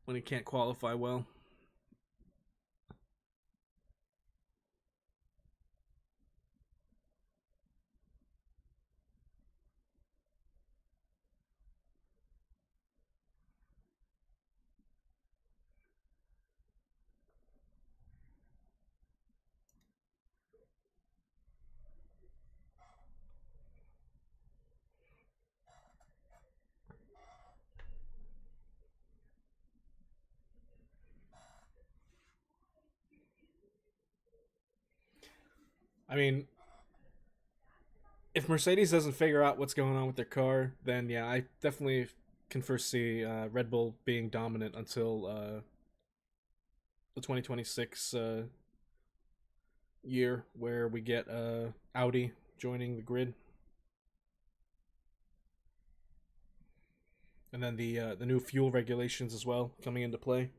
When he can't qualify well. I mean, if Mercedes doesn't figure out what's going on with their car, then yeah, I definitely can foresee Red Bull being dominant until the 2026 year, where we get Audi joining the grid, and then the new fuel regulations as well coming into play.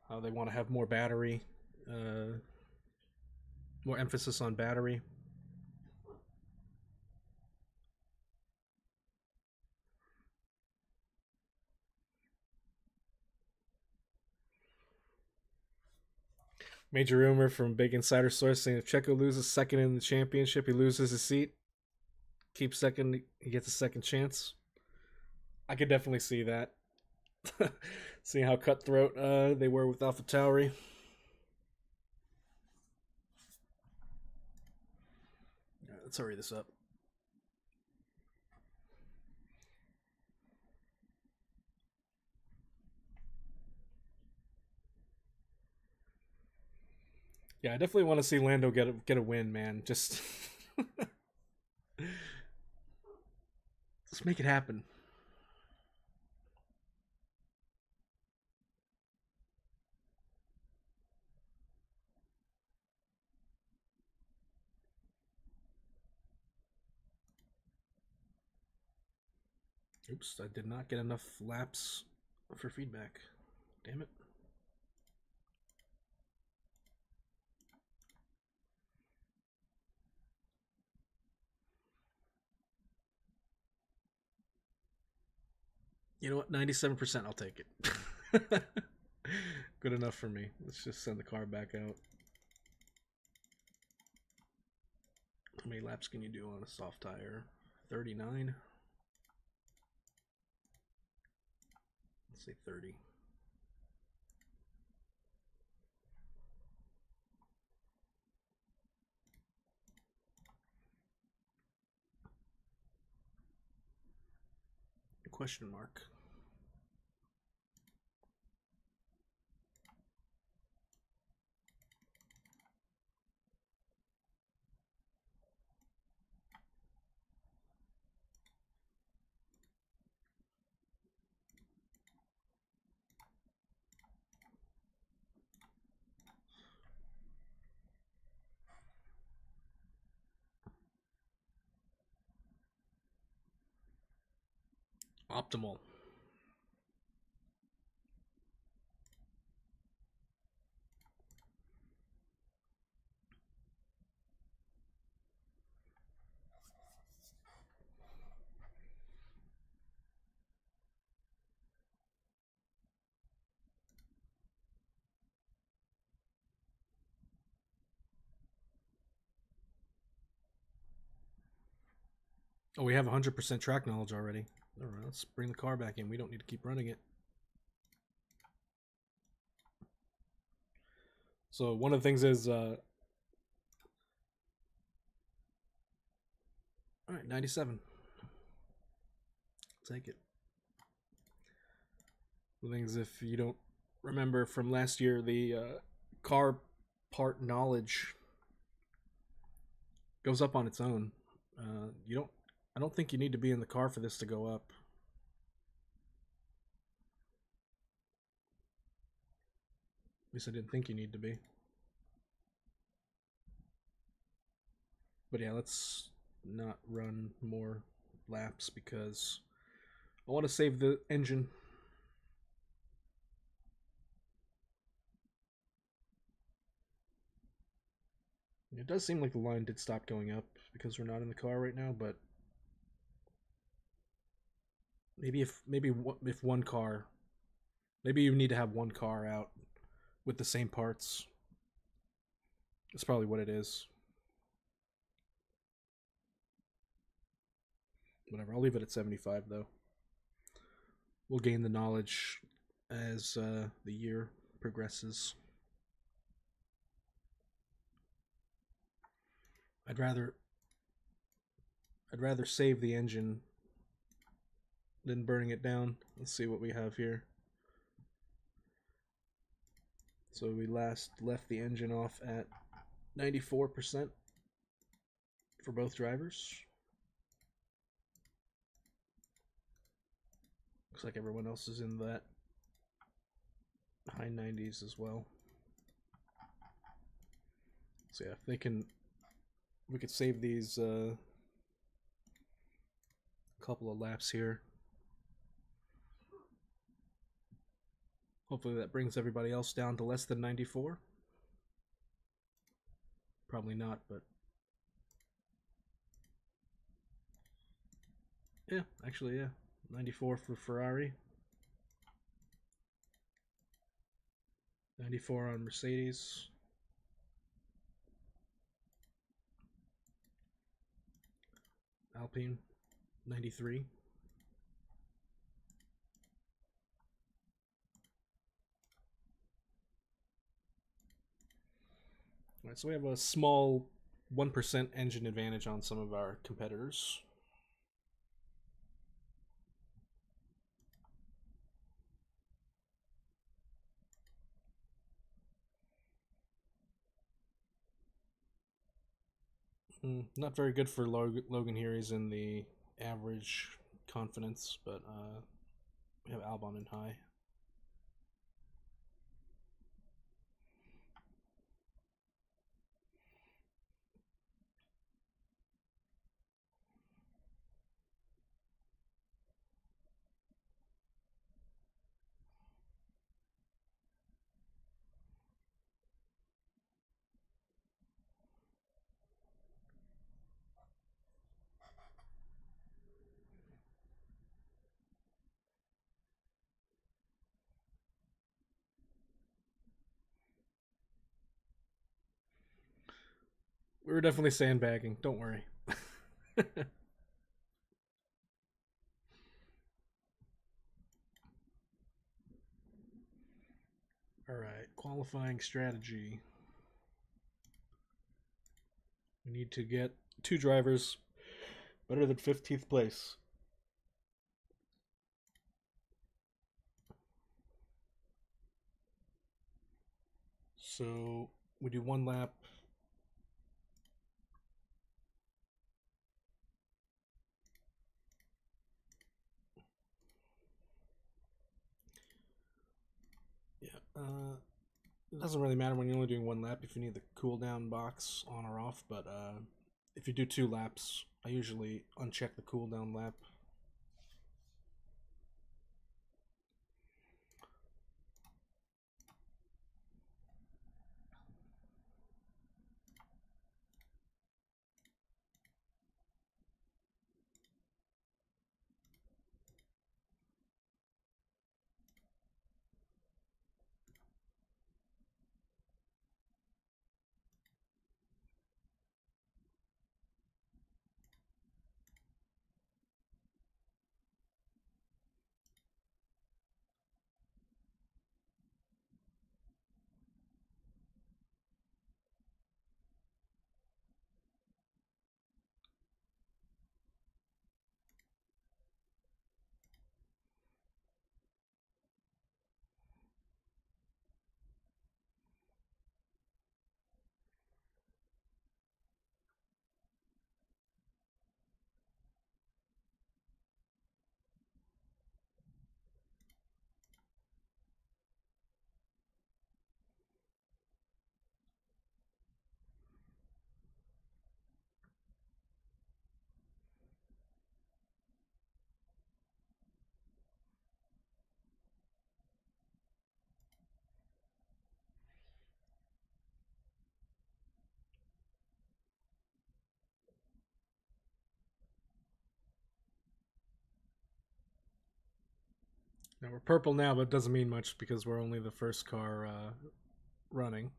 How they want to have more battery, more emphasis on battery. Major rumor from big insider source saying if Checo loses second in the championship, he loses his seat. Keeps second, he gets a second chance. I could definitely see that. Seeing how cutthroat they were with AlphaTauri. Let's hurry this up. Yeah, I definitely want to see Lando get a win, man. Just let's make it happen. Oops, I did not get enough laps for feedback. Damn it. You know what? 97%, I'll take it. Good enough for me. Let's just send the car back out. How many laps can you do on a soft tire? 39? Let's say 30. Question mark. Optimal. Oh, we have 100% track knowledge already. All right, let's bring the car back in. We don't need to keep running it. So one of the things is, all right, 97. Take it. The thing is, if you don't remember from last year, the car part knowledge goes up on its own. You don't. I don't think you need to be in the car for this to go up. At least I didn't think you need to be. But yeah, let's not run more laps because I want to save the engine. It does seem like the line did stop going up because we're not in the car right now, but maybe if one car, maybe you need to have one car out with the same parts. That's probably what it is. Whatever, I'll leave it at 75 though. We'll gain the knowledge as the year progresses. I'd rather save the engine than burning it down. Let's see what we have here. So we last left the engine off at 94% for both drivers. Looks like everyone else is in that high 90s as well. So yeah, if they can, we could save these couple of laps here. Hopefully that brings everybody else down to less than 94. Probably not, but yeah, actually, yeah. 94 for Ferrari. 94 on Mercedes. Alpine, 93. All right, so we have a small 1% engine advantage on some of our competitors. Not very good for Logan here. He's in the average confidence, but we have Albon in high. We were definitely sandbagging. Don't worry. All right, qualifying strategy. We need to get 2 drivers better than 15th place. So we do 1 lap. Yeah, it doesn't really matter when you're only doing 1 lap if you need the cooldown box on or off, but if you do 2 laps, I usually uncheck the cooldown lap. Now we're purple now, but it doesn't mean much because we're only the first car running.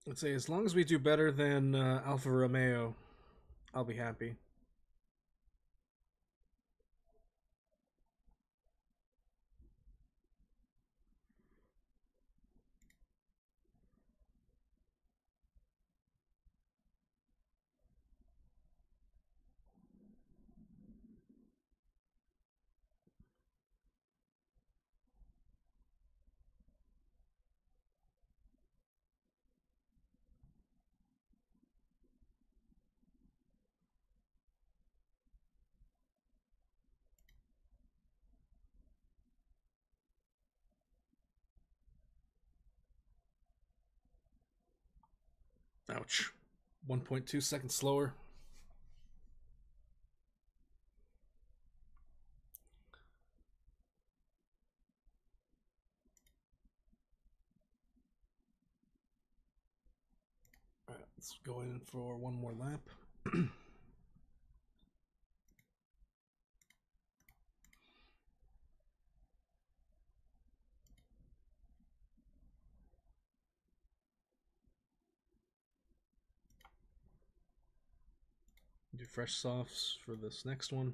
Let's say as long as we do better than Alfa Romeo, I'll be happy. Ouch. 1.2 seconds slower. Alright, let's go in for one more lap. Do fresh softs for this next one.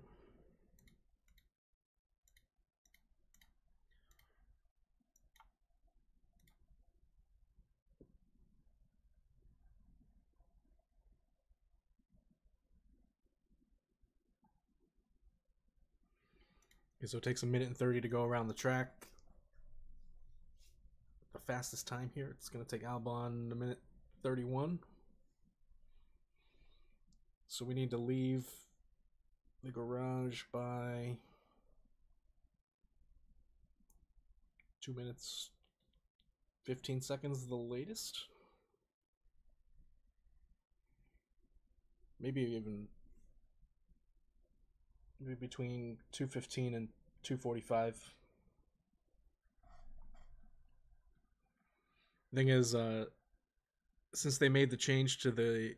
Okay, so it takes 1:30 to go around the track. The fastest time here, it's going to take Albon 1:31. So we need to leave the garage by 2 minutes 15 seconds the latest. Maybe between 2:15 and 2:45. Thing is, since they made the change to the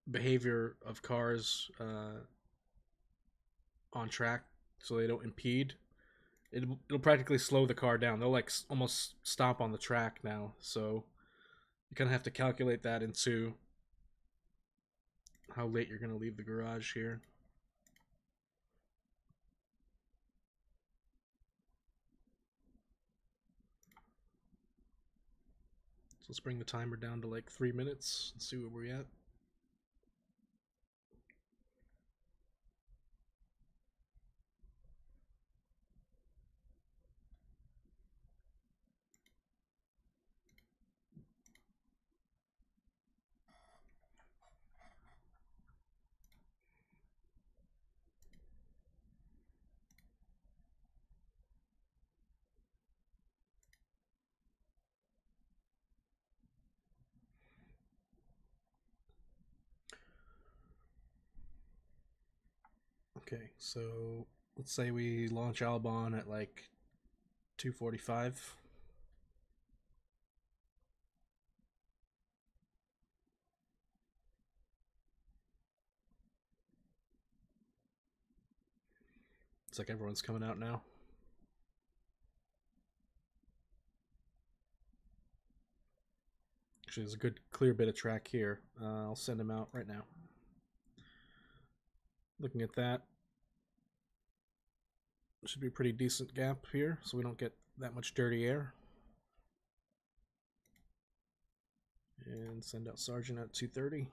behavior of cars on track so they don't impede, it'll practically slow the car down. They'll like almost stop on the track now, so you kind of have to calculate that into how late you're going to leave the garage here. So let's bring the timer down to like 3 minutes and see where we're at. Okay, so let's say we launch Albon at like 2:45. It's like everyone's coming out now. Actually, there's a good clear bit of track here. I'll send him out right now. Looking at that, should be a pretty decent gap here, so we don't get that much dirty air. And send out Sargent at 2:30.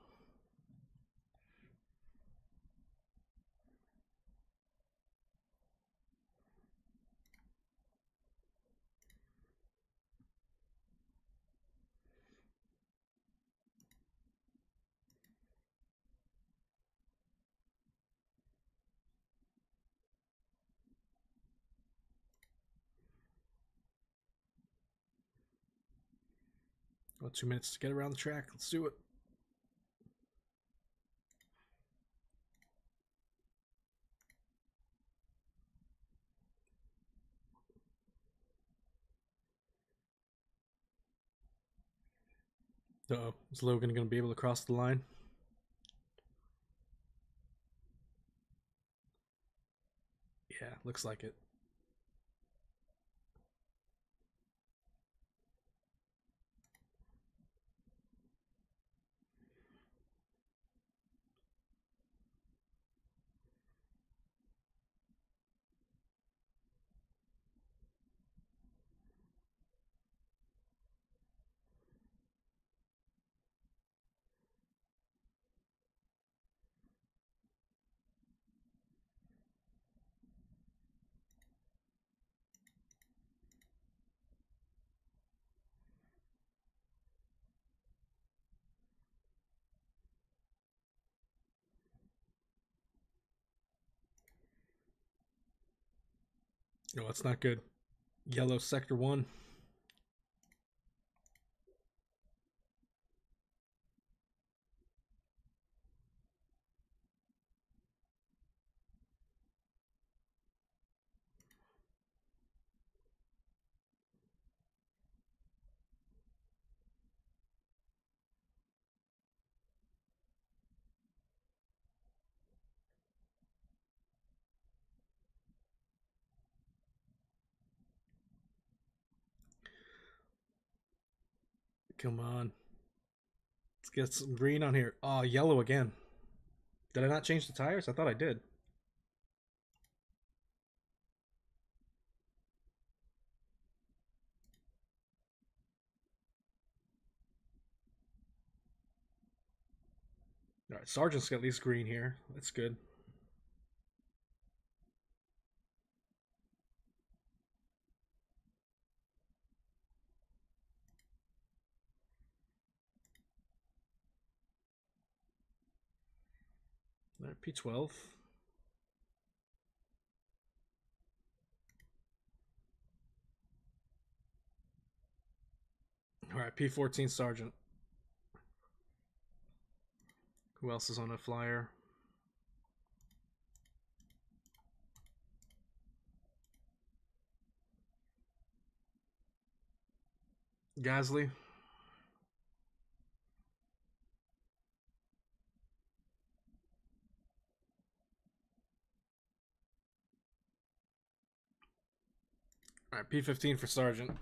About 2 minutes to get around the track. Let's do it. Uh-oh. Is Logan going to be able to cross the line? Yeah, looks like it. No, that's not good. Yellow sector 1. Come on. Let's get some green on here. Oh, yellow again. Did I not change the tires? I thought I did. All right, Sargent's got at least green here. That's good. All right, P12. All right, P14 Sargent. Who else is on a flyer? Gasly. All right, P15 for Sargent.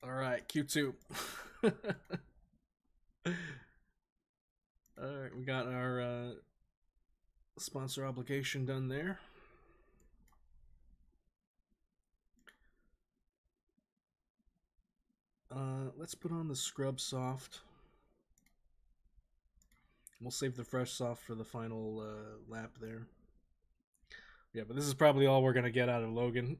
All right, Q2. All right, we got our sponsor obligation done there. Let's put on the scrub soft. We'll save the fresh soft for the final lap there. Yeah, but this is probably all we're going to get out of Logan.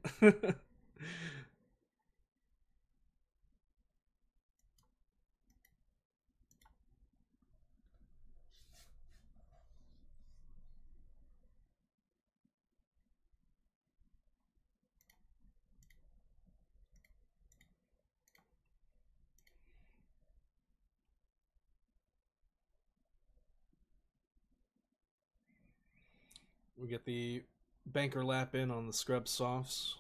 We get the banker lap in on the scrub softs.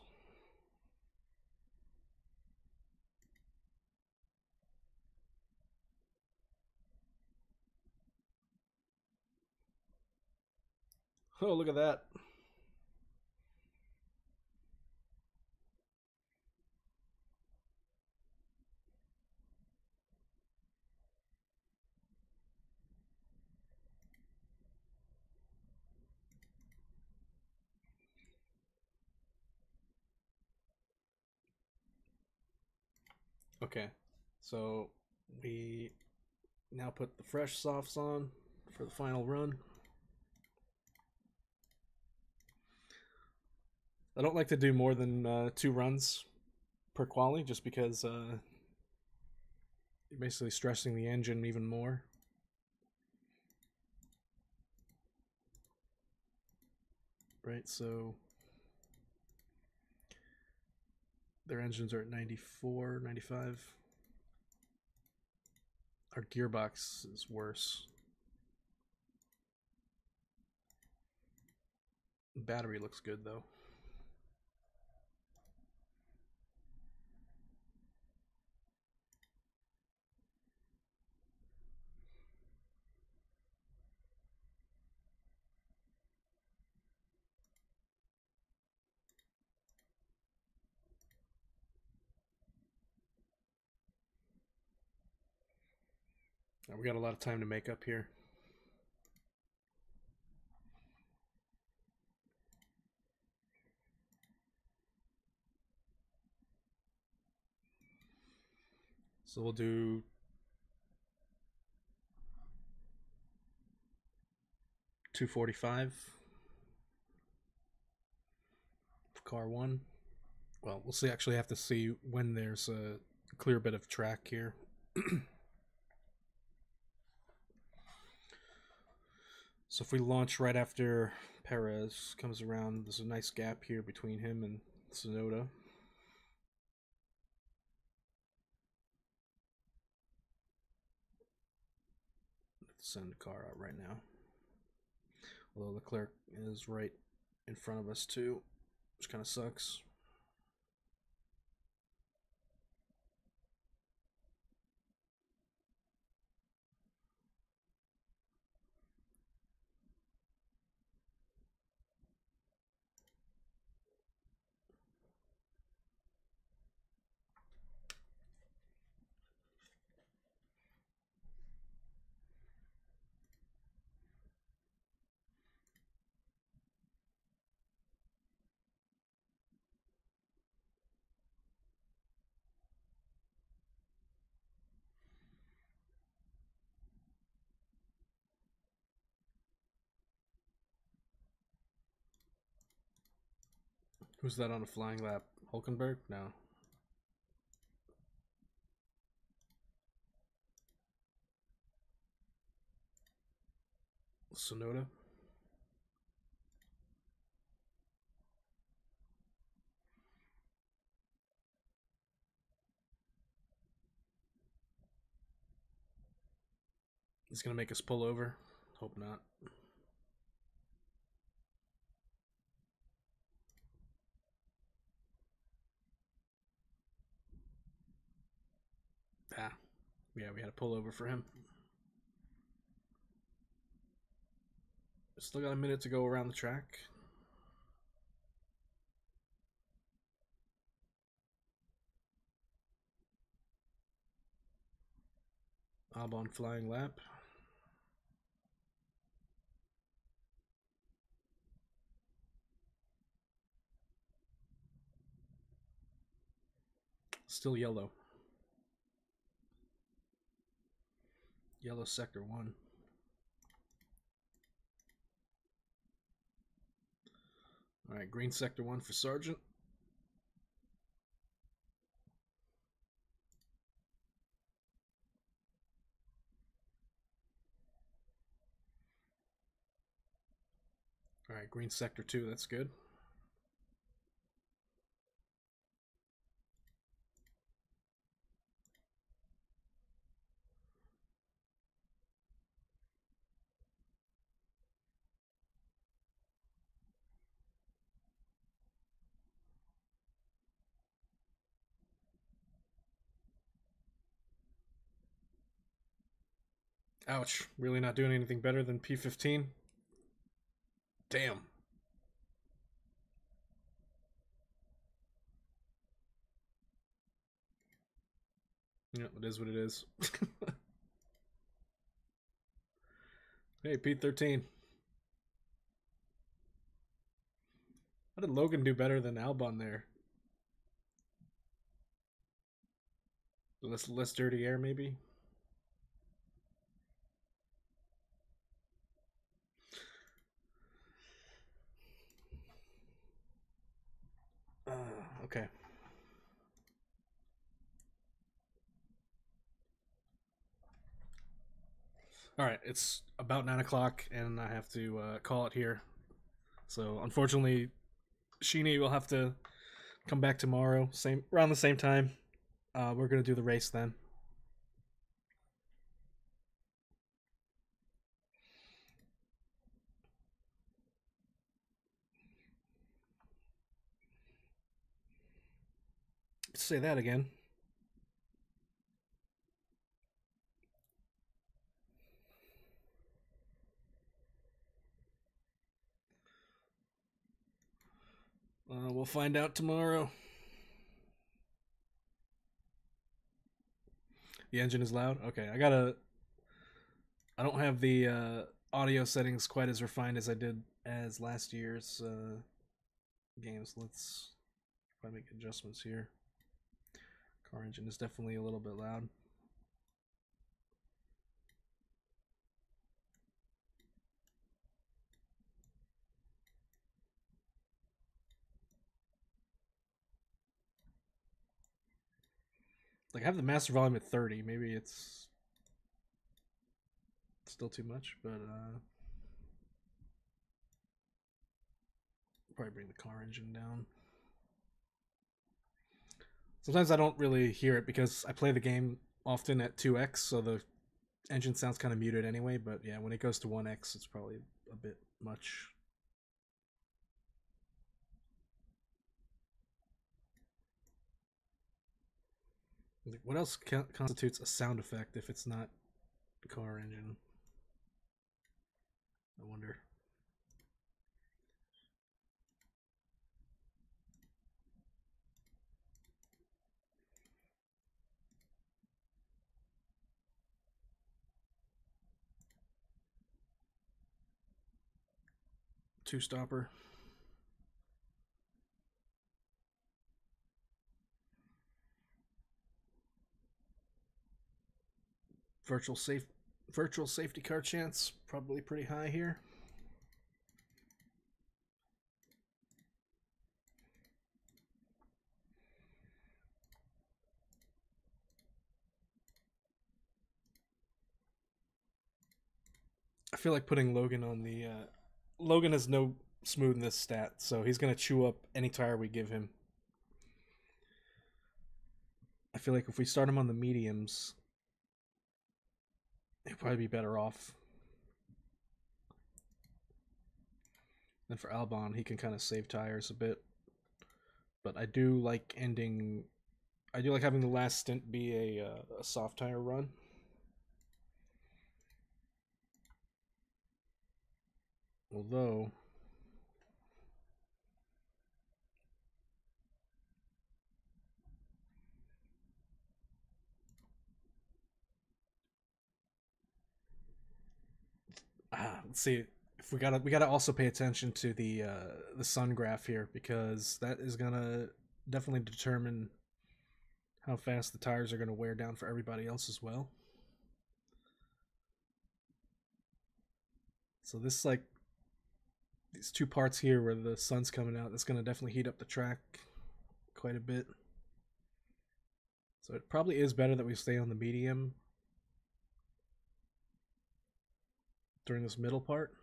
Oh, look at that. Okay, so we now put the fresh softs on for the final run. I don't like to do more than 2 runs per quali, just because You're basically stressing the engine even more. Right, so their engines are at 94, 95. Our gearbox is worse. The battery looks good though. We got a lot of time to make up here. So we'll do $245 for car one. Well, we'll see. Actually, have to see when there's a clear bit of track here. So if we launch right after Perez comes around, there's a nice gap here between him and Tsunoda. Let's send the car out right now. Although Leclerc is right in front of us too, which kind of sucks. Who's that on a flying lap? Hulkenberg? No. Tsunoda? He's gonna make us pull over. Hope not. Ah, yeah, we had a pull over for him. Still got a minute to go around the track. Albon flying lap. Still yellow. Yellow sector 1. Alright, green sector 1 for Sargent. Alright, green sector 2, that's good. Ouch, really not doing anything better than P15? Damn. Yeah, it is what it is. Hey, P13. How did Logan do better than Albon there? Less dirty air, maybe? Okay. All right, it's about 9 o'clock, and I have to call it here. So unfortunately, Sheeny will have to come back tomorrow, same around the same time. We're gonna do the race then. Say that again. We'll find out tomorrow. The engine is loud. Okay, I don't have the audio settings quite as refined as I did as last year's games. Let's try to make adjustments here. Car engine is definitely a little bit loud. Like I have the master volume at 30. Maybe it's still too much, but probably bring the car engine down. Sometimes I don't really hear it because I play the game often at 2x, so the engine sounds kind of muted anyway. But yeah, when it goes to 1x, it's probably a bit much. What else constitutes a sound effect if it's not the car engine? I wonder. Two stopper. Virtual safety car chance probably pretty high here. I feel like putting Logan on the Logan has no smoothness stat, so he's gonna chew up any tire we give him. I feel like if we start him on the mediums, he'll probably be better off. Then for Albon, he can kind of save tires a bit. But I do like having the last stint be a soft tire run. Although let's see, if we gotta also pay attention to the sun graph here, because that is gonna definitely determine how fast the tires are gonna wear down for everybody else as well. So this, like, these two parts here where the sun's coming out, that's gonna definitely heat up the track quite a bit. So it probably is better that we stay on the medium during this middle part.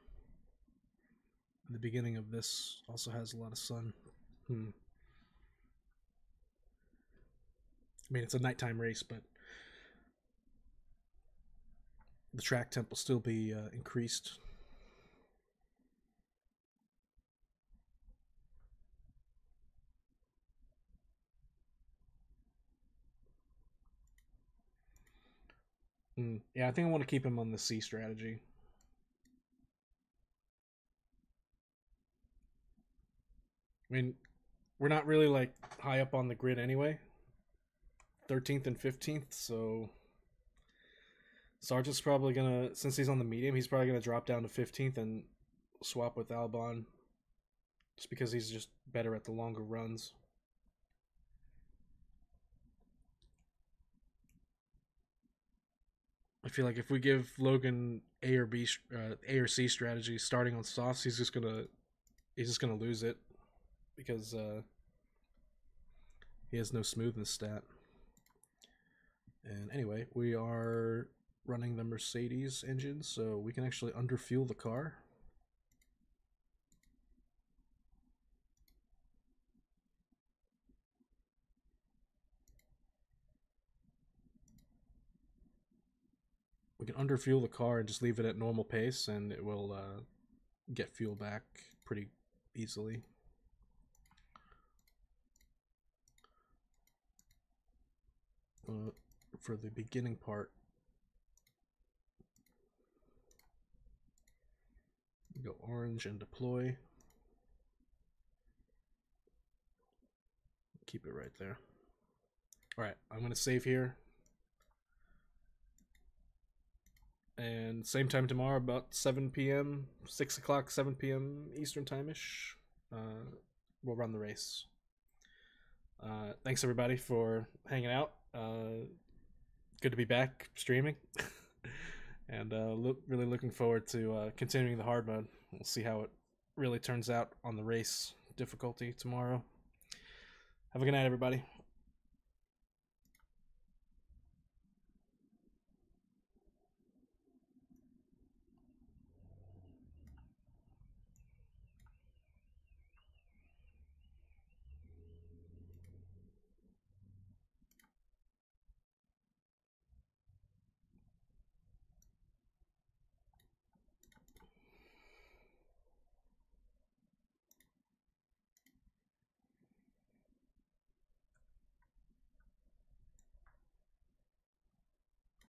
The beginning of this also has a lot of sun. I mean, it's a nighttime race, but the track temp will still be increased. Yeah, I think I want to keep him on the C strategy. I mean, we're not really like high up on the grid anyway. 13th and 15th, so Sargent's probably gonna, since he's on the medium, he's probably gonna drop down to 15th and swap with Albon, just because he's just better at the longer runs. I feel like if we give Logan A or C strategy starting on softs, he's just gonna lose it, because he has no smoothness stat. And anyway, we are running the Mercedes engine, so we can actually underfuel the car. We can underfuel the car and just leave it at normal pace, and it will get fuel back pretty easily. For the beginning part, go orange and deploy. Keep it right there. All right, I'm gonna save here. And same time tomorrow, about 7 p.m., 6 o'clock, 7 p.m. Eastern time-ish, we'll run the race. Thanks everybody for hanging out. Good to be back streaming. And really looking forward to continuing the hard mode. We'll see how it really turns out on the race difficulty tomorrow. Have a good night, everybody.